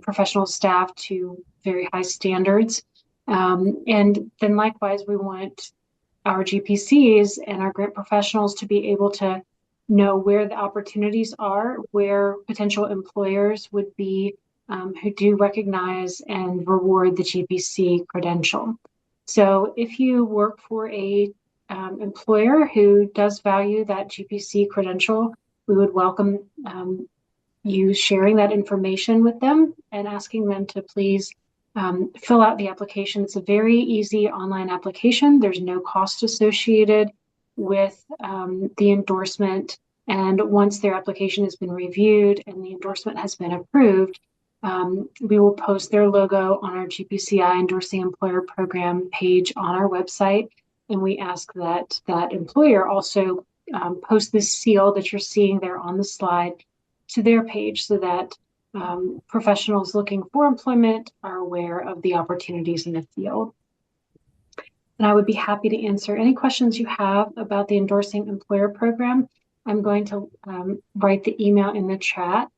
professional staff to very high standards. And then likewise, we want our GPCs and our grant professionals to be able to know where the opportunities are, where potential employers would be who do recognize and reward the GPC credential. So if you work for a employer who does value that GPC credential, we would welcome you sharing that information with them and asking them to please fill out the application. It's a very easy online application. There's no cost associated with the endorsement. And once their application has been reviewed and the endorsement has been approved, we will post their logo on our GPCI Endorsing Employer Program page on our website. And we ask that that employer also post this seal that you're seeing there on the slide to their page so that professionals looking for employment are aware of the opportunities in the field. And I would be happy to answer any questions you have about the Endorsing Employer Program. I'm going to write the email in the chat,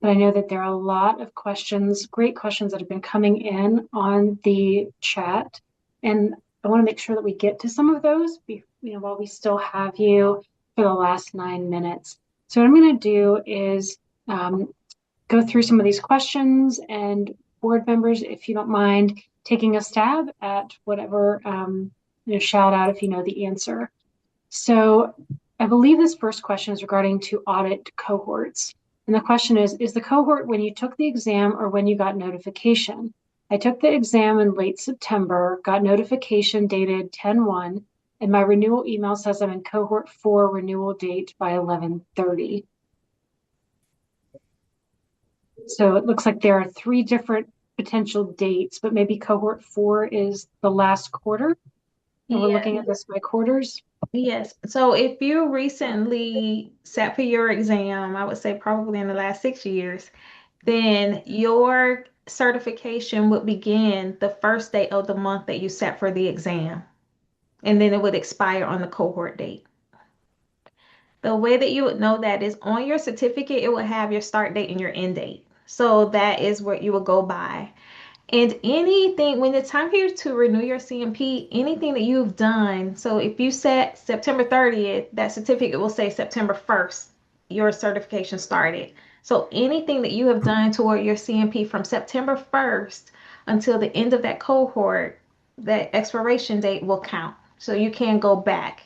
but I know that there are a lot of questions, great questions that have been coming in on the chat. And I want to make sure that we get to some of those while we still have you for the last 9 minutes. So what I'm going to do is go through some of these questions, and board members, if you don't mind taking a stab at whatever, shout out if you know the answer. So I believe this first question is regarding to audit cohorts. And the question is the cohort when you took the exam or when you got notification? I took the exam in late September, got notification dated 10/1, and my renewal email says I'm in cohort 4 renewal date by 11/30. So it looks like there are 3 different potential dates, but maybe cohort 4 is the last quarter. And we're looking at this by quarters. Yes. So if you recently sat for your exam, I would say probably in the last 6 years, then your certification would begin the first day of the month that you sat for the exam. And then it would expire on the cohort date. The way that you would know that is on your certificate, it will have your start date and your end date. So that is what you will go by. And anything, when it's time for you to renew your CMP, anything that you've done, so if you set September 30th, that certificate will say September 1st, your certification started. So anything that you have done toward your CMP from September 1st until the end of that cohort, that expiration date will count. So you can go back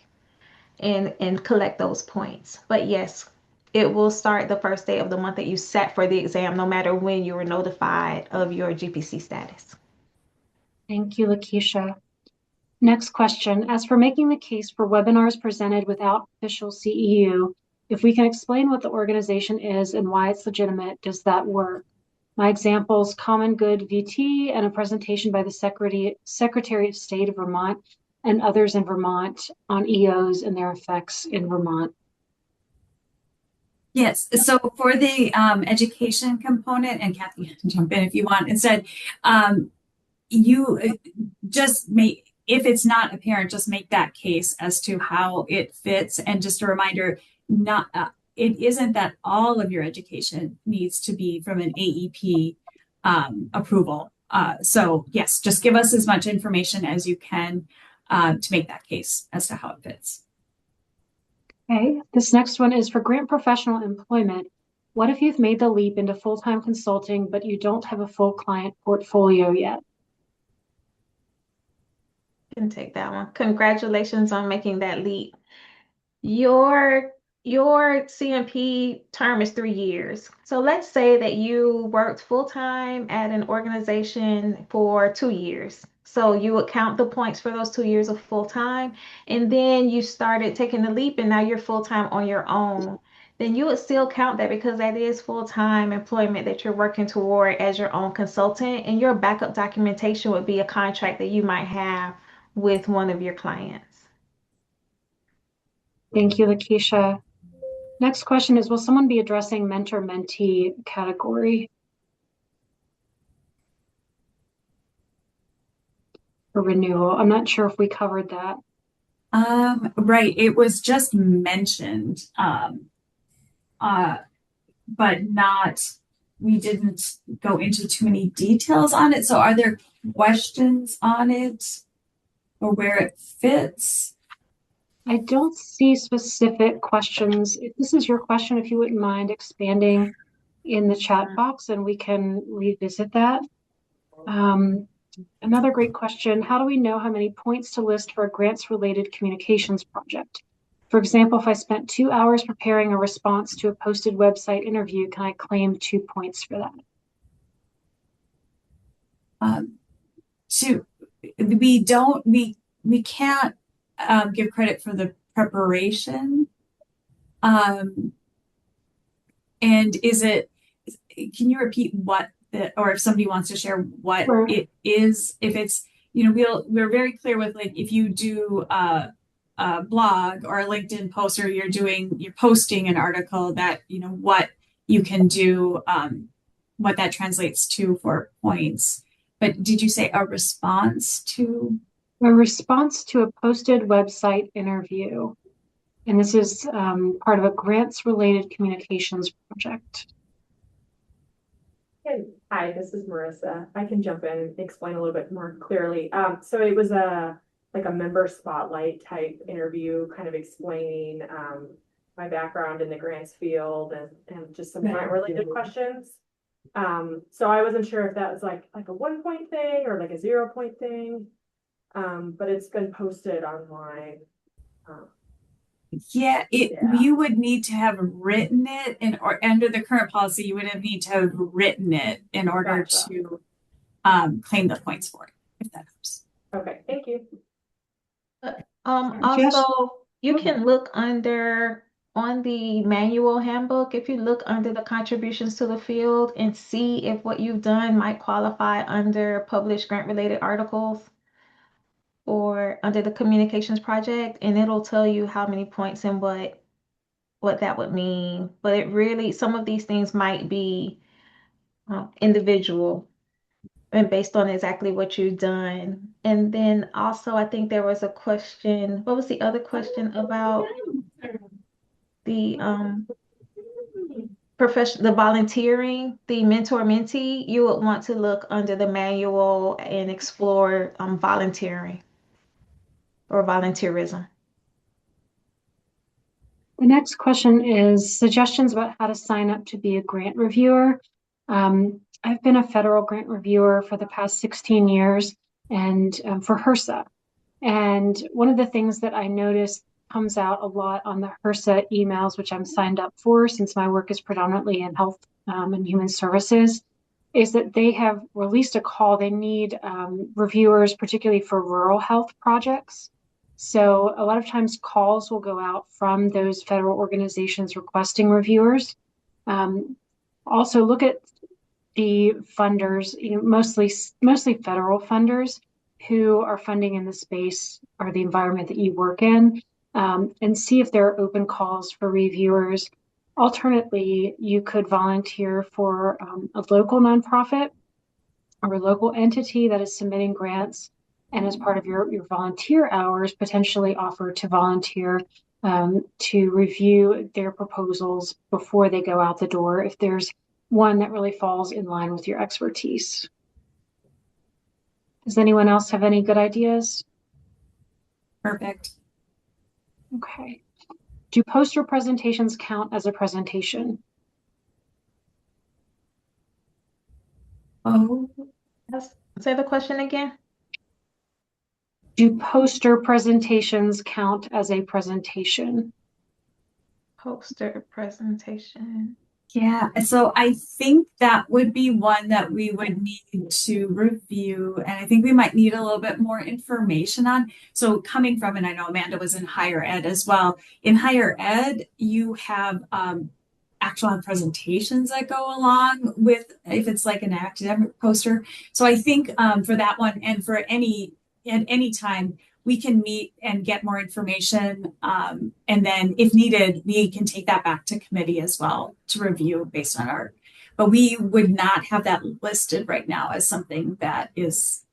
and collect those points. But yes, it will start the first day of the month that you sat for the exam, no matter when you were notified of your GPC status. Thank you, Lakeisha. Next question. As for making the case for webinars presented without official CEU, if we can explain what the organization is and why it's legitimate, does that work? My examples, Common Good VT and a presentation by the Secretary of State of Vermont and others in Vermont on EOs and their effects in Vermont. Yes, so for the education component, and Kathy, jump in if you want, instead, you just if it's not apparent, just make that case as to how it fits. And just a reminder, it isn't that all of your education needs to be from an AEP approval. So yes, just give us as much information as you can to make that case as to how it fits. Okay, this next one is for grant professional employment. What if you've made the leap into full-time consulting, but you don't have a full client portfolio yet? I can take that one. Congratulations on making that leap. Your CMP term is 3 years. So let's say that you worked full-time at an organization for 2 years. So you would count the points for those 2 years of full-time, and then you started taking the leap and now you're full-time on your own. Then you would still count that because that is full-time employment that you're working toward as your own consultant, and your backup documentation would be a contract that you might have with one of your clients. Thank you, Lakeisha. Next question is, will someone be addressing mentor-mentee category for renewal? I'm not sure if we covered that. Right, it was just mentioned, but we didn't go into too many details on it. So are there questions on it or where it fits? I don't see specific questions. If this is your question, if you wouldn't mind expanding in the chat box and we can revisit that. Another great question, how do we know how many points to list for a grants-related communications project? For example, if I spent 2 hours preparing a response to a posted website interview, can I claim 2 points for that? We can't give credit for the preparation. And can you repeat or if somebody wants to share what Sure. it is, if it's, we're very clear with, like, if you do a blog or a LinkedIn post, or you're posting an article, that, what you can do, what that translates to for points. But did you say a response to? A response to a posted website interview. And this is part of a grants-related communications project. Hi, this is Marissa. I can jump in and explain a little bit more clearly. So it was like a member spotlight type interview, kind of explaining my background in the grants field and just some grant related questions. So I wasn't sure if that was like a 1 point thing or like a 0 point thing. But it's been posted online. You would need to have written it, or under the current policy, you would need to have written it in order to claim the points for it, if that helps. Okay, thank you. Also, you can look on the manual handbook, if you look under the contributions to the field and see if what you've done might qualify under published grant-related articles or under the communications project, and it'll tell you how many points and what that would mean. But it really, some of these things might be individual and based on exactly what you've done. And then also, I think there was a question, what was the other question about the the volunteering, the mentor-mentee? You would want to look under the manual and explore volunteering or volunteerism. The next question is suggestions about how to sign up to be a grant reviewer. I've been a federal grant reviewer for the past 16 years and for HRSA. And one of the things that I noticed comes out a lot on the HRSA emails, which I'm signed up for since my work is predominantly in health and human services, is that they have released a call. They need reviewers, particularly for rural health projects. So a lot of times calls will go out from those federal organizations requesting reviewers. Also look at the funders, mostly federal funders who are funding in the space or the environment that you work in, and see if there are open calls for reviewers. Alternately, you could volunteer for a local nonprofit or a local entity that is submitting grants, and as part of your volunteer hours, potentially offer to volunteer to review their proposals before they go out the door if there's one that really falls in line with your expertise. Does anyone else have any good ideas? Perfect. Okay. Do poster presentations count as a presentation? Oh, Say the question again. Do poster presentations count as a presentation? Poster presentation. yeah. So I think that would be one that we would need to review, and I think we might need a little bit more information on. So coming from, and I know Amanda was in higher ed as well. In higher ed, you have actual presentations that go along with, if it's like an academic poster. So I think for that one, and for at any time, we can meet and get more information. And then if needed, we can take that back to committee as well to review based on but we would not have that listed right now as something that is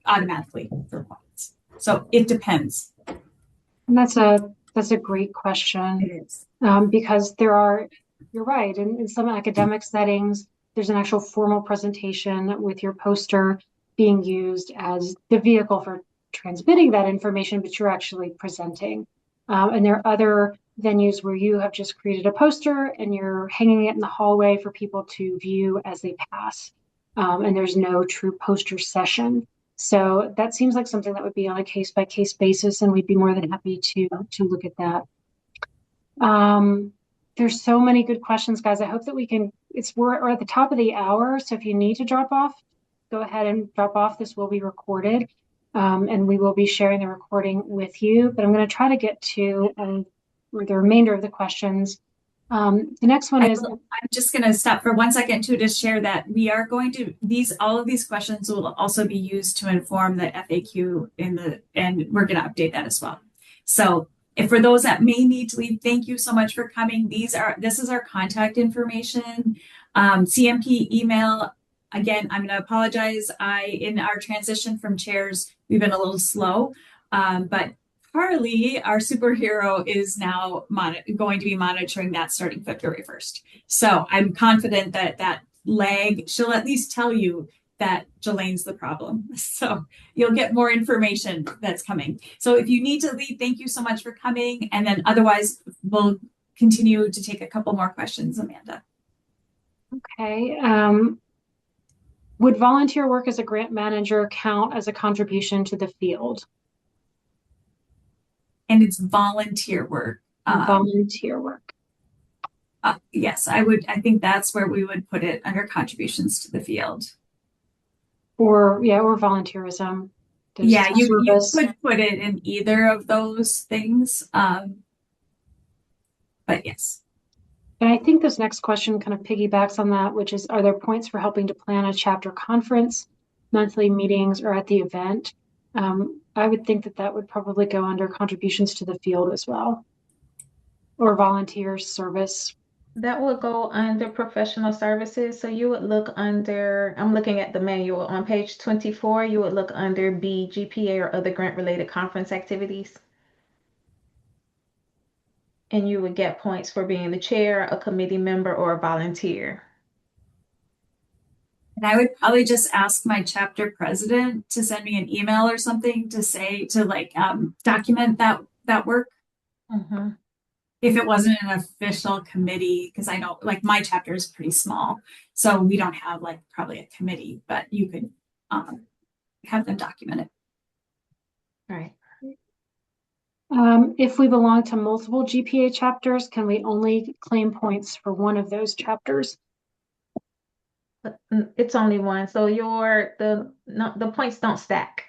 automatically for points. So it depends. And that's a great question. It is. Because you're right, in some academic settings, there's an actual formal presentation with your poster being used as the vehicle for transmitting that information, but you're actually presenting. And there are other venues where you have just created a poster and you're hanging it in the hallway for people to view as they pass. And there's no true poster session. So that seems like something that would be on a case-by-case basis, and we'd be more than happy to look at that. There's so many good questions, guys. I hope that we can, we're at the top of the hour, so if you need to drop off, go ahead and drop off. This will be recorded, and we will be sharing the recording with you, but I'm going to try to get to the remainder of the questions. The next one is, I'm just going to stop for 1 second to share that we are going to, all of these questions will also be used to inform the FAQ and we're going to update that as well. So if for those that may need to leave, thank you so much for coming. This is our contact information, CMP email. Again, I'm going to apologize. In our transition from chairs, we've been a little slow, but Carly, our superhero, is now going to be monitoring that starting February 1st. So I'm confident that lag, she'll at least tell you that Jelane's the problem. So you'll get more information that's coming. So if you need to leave, thank you so much for coming. And then otherwise, we'll continue to take a couple more questions, Amanda. Okay. Would volunteer work as a grant manager count as a contribution to the field? And it's volunteer work. Volunteer work. Yes, I think that's where we would put it, under contributions to the field. Or volunteerism. Yeah, you could put it in either of those things. But yes. And I think this next question kind of piggybacks on that, which is, are there points for helping to plan a chapter conference, monthly meetings, or at the event? I would think that would probably go under contributions to the field as well, or volunteer service. That would go under professional services. So you would look under, I'm looking at the manual on page 24, you would look under B, GPA or other grant-related conference activities. And you would get points for being the chair, a committee member, or a volunteer. And I would probably just ask my chapter president to send me an email or something to document that work. Mm-hmm. If it wasn't an official committee, because I know my chapter is pretty small, so we don't have probably a committee, but you could have them document it. All right. If we belong to multiple GPA chapters, can we only claim points for one of those chapters? It's only one, so the points don't stack.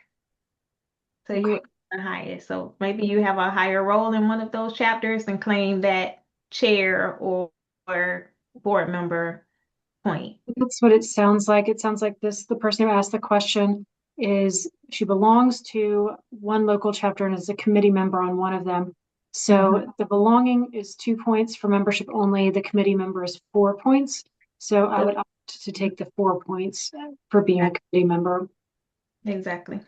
So you're the highest. So maybe you have a higher role in one of those chapters and claim that chair or board member point. That's what it sounds like. It sounds like the person who asked the question she belongs to one local chapter and is a committee member on one of them. So the belonging is 2 points for membership only. The committee member is 4 points. So I would opt to take the 4 points for being a committee member. Exactly.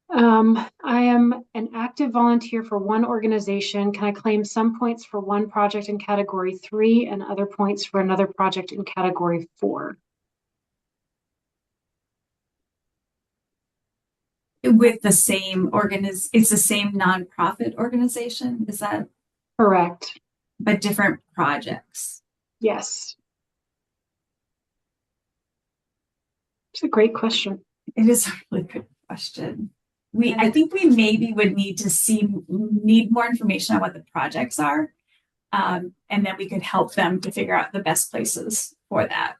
I am an active volunteer for one organization. Can I claim some points for one project in category 3 and other points for another project in category 4? With the same it's the same nonprofit organization, is that correct? But different projects. Yes. It's a great question. It is a really good question. I think we maybe would need more information on what the projects are. And then we could help them to figure out the best places for that.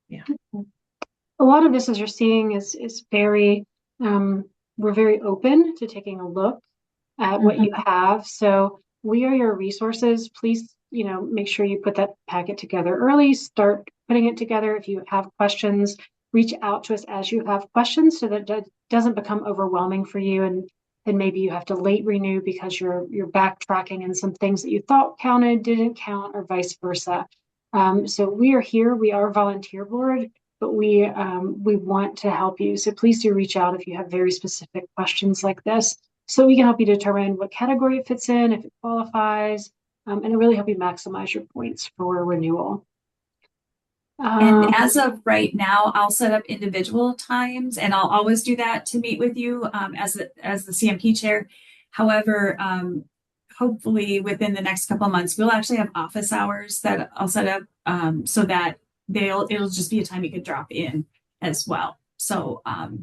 Yeah. A lot of this, as you're seeing, is very, we're very open to taking a look at what you have. So we are your resources. Please, make sure you put that packet together early, start putting it together. If you have questions, reach out to us as you have questions so that it doesn't become overwhelming for you. And then maybe you have to late renew because you're backtracking and some things that you thought counted didn't count, or vice versa. So we are here. We are volunteer board, but we want to help you. So please do reach out if you have very specific questions like this, so we can help you determine what category it fits in, if it qualifies, and really help you maximize your points for renewal. And as of right now, I'll set up individual times, and I'll always do that to meet with you as the CMP chair. However, hopefully within the next couple of months, we'll actually have office hours that I'll set up so that it'll just be a time you could drop in as well. So,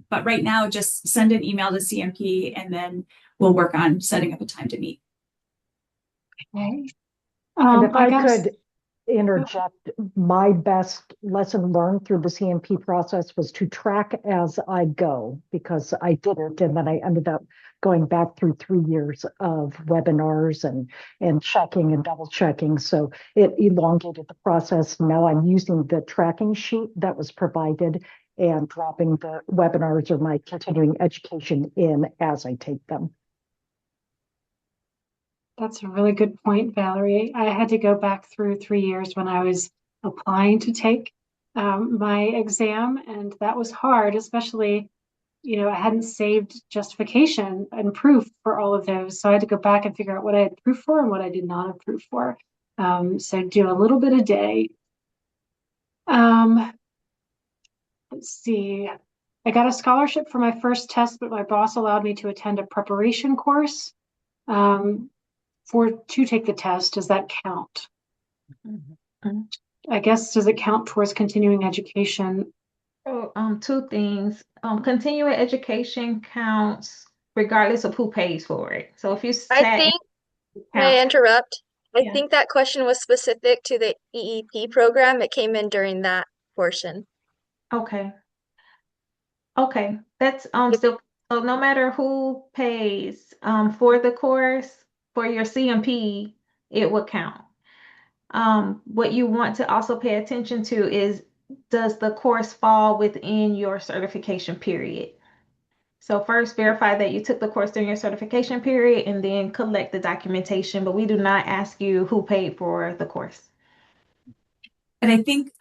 but right now, just send an email to CMP and then we'll work on setting up a time to meet. Okay. And if I guess could interject, my best lesson learned through the CMP process was to track as I go, because I didn't. And then I ended up going back through 3 years of webinars and checking and double checking. So it elongated the process. Now I'm using the tracking sheet that was provided and dropping the webinars or my continuing education in as I take them. that's a really good point, Valerie. I had to go back through 3 years when I was applying to take my exam, and that was hard, especially, I hadn't saved justification and proof for all of those. So I had to go back and figure out what I had proof for and what I did not have proof for. So do a little bit a day. Let's see. I got a scholarship for my first test, but my boss allowed me to attend a preparation course to take the test. Does that count? Mm-hmm. I guess, does it count towards continuing education? So, two things. Continuing education counts regardless of who pays for it. So if you I sat think, may I count, interrupt? I yeah. think that question was specific to the EEP program. It came in during that portion. Okay. Okay. That's still, so no matter who pays for the course for your CMP, it will count. What you want to also pay attention to is, does the course fall within your certification period? So first verify that you took the course during your certification period and then collect the documentation, but we do not ask you who paid for the course. And I think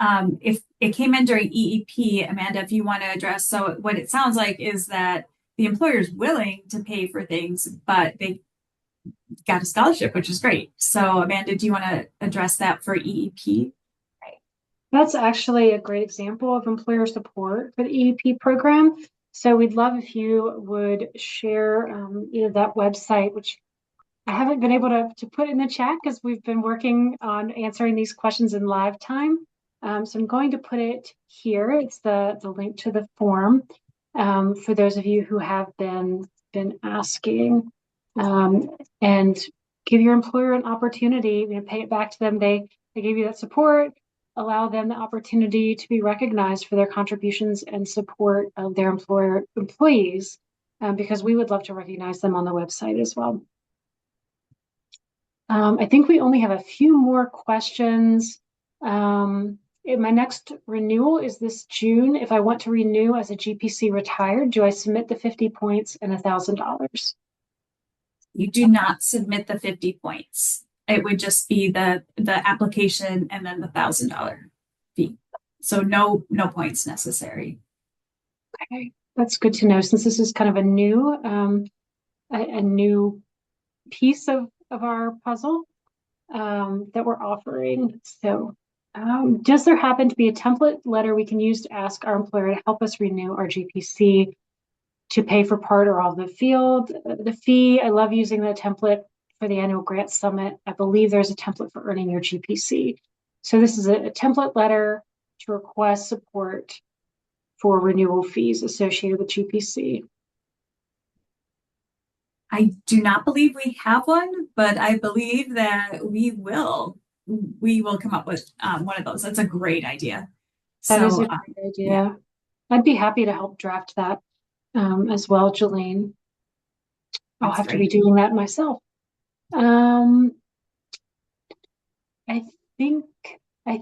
if it came in during EEP, Amanda, if you want to address, so what it sounds like is that the employer is willing to pay for things, but they got a scholarship, which is great. So Amanda, do you want to address that for EEP? That's actually a great example of employer support for the EEP program. So we'd love if you would share, that website, which I haven't been able to put in the chat because we've been working on answering these questions in live time. So I'm going to put it here. It's the link to the form for those of you who have been asking, and give your employer an opportunity, pay it back to them. They gave you that support. Allow them the opportunity to be recognized for their contributions and support of their employees, because we would love to recognize them on the website as well. I think we only have a few more questions. My next renewal is this June. If I want to renew as a GPC retired, do I submit the 50 points and $1,000? You do not submit the 50 points. It would just be the application and then the $1,000 fee. So no points necessary. Okay, that's good to know, since this is kind of a new piece of our puzzle that we're offering. So does there happen to be a template letter we can use to ask our employer to help us renew our GPC to pay for part or all of the fee? I love using the template for the annual grant summit. I believe there's a template for earning your GPC. So this is a template letter to request support for renewal fees associated with GPC. I do not believe we have one, but I believe that we will come up with one of those. That's a great idea. That is a great idea. Yeah. I'd be happy to help draft that as well, Jelaine. I'll have to be doing that myself. I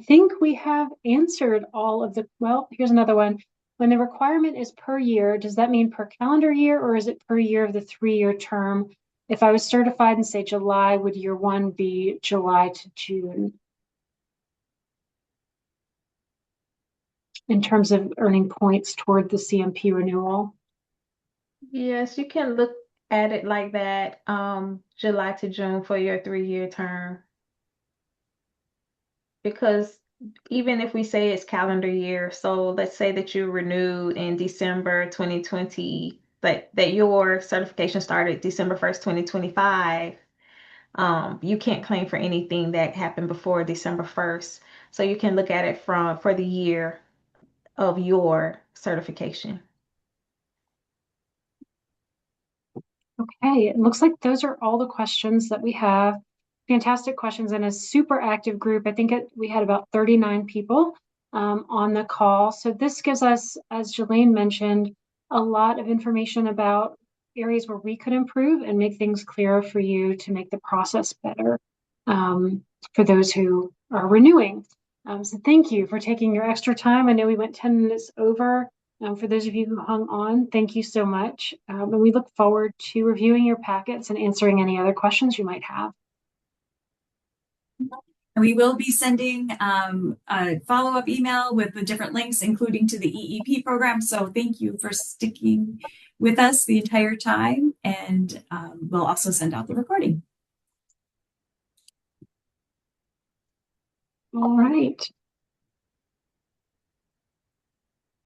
think we have answered all of the, well, here's another one. When the requirement is per year, does that mean per calendar year, or is it per year of the 3-year term? If I was certified in, say, July, would year one be July to June? In terms of earning points toward the CMP renewal? Yes, you can look at it like that, July to June for your 3-year term. Because even if we say it's calendar year, so let's say that you renewed in December 2020, that your certification started December 1st, 2025, You can't claim for anything that happened before December 1st. So you can look at it for the year of your certification. Okay, it looks like those are all the questions that we have. Fantastic questions and a super active group. I think we had about 39 people on the call. So this gives us, as Jelaine mentioned, a lot of information about areas where we could improve and make things clearer for you to make the process better for those who are renewing. So thank you for taking your extra time. I know we went 10 minutes over. For those of you who hung on, thank you so much. And we look forward to reviewing your packets and answering any other questions you might have. We will be sending a follow-up email with the different links, including to the EEP program. So thank you for sticking with us the entire time. And we'll also send out the recording. All right.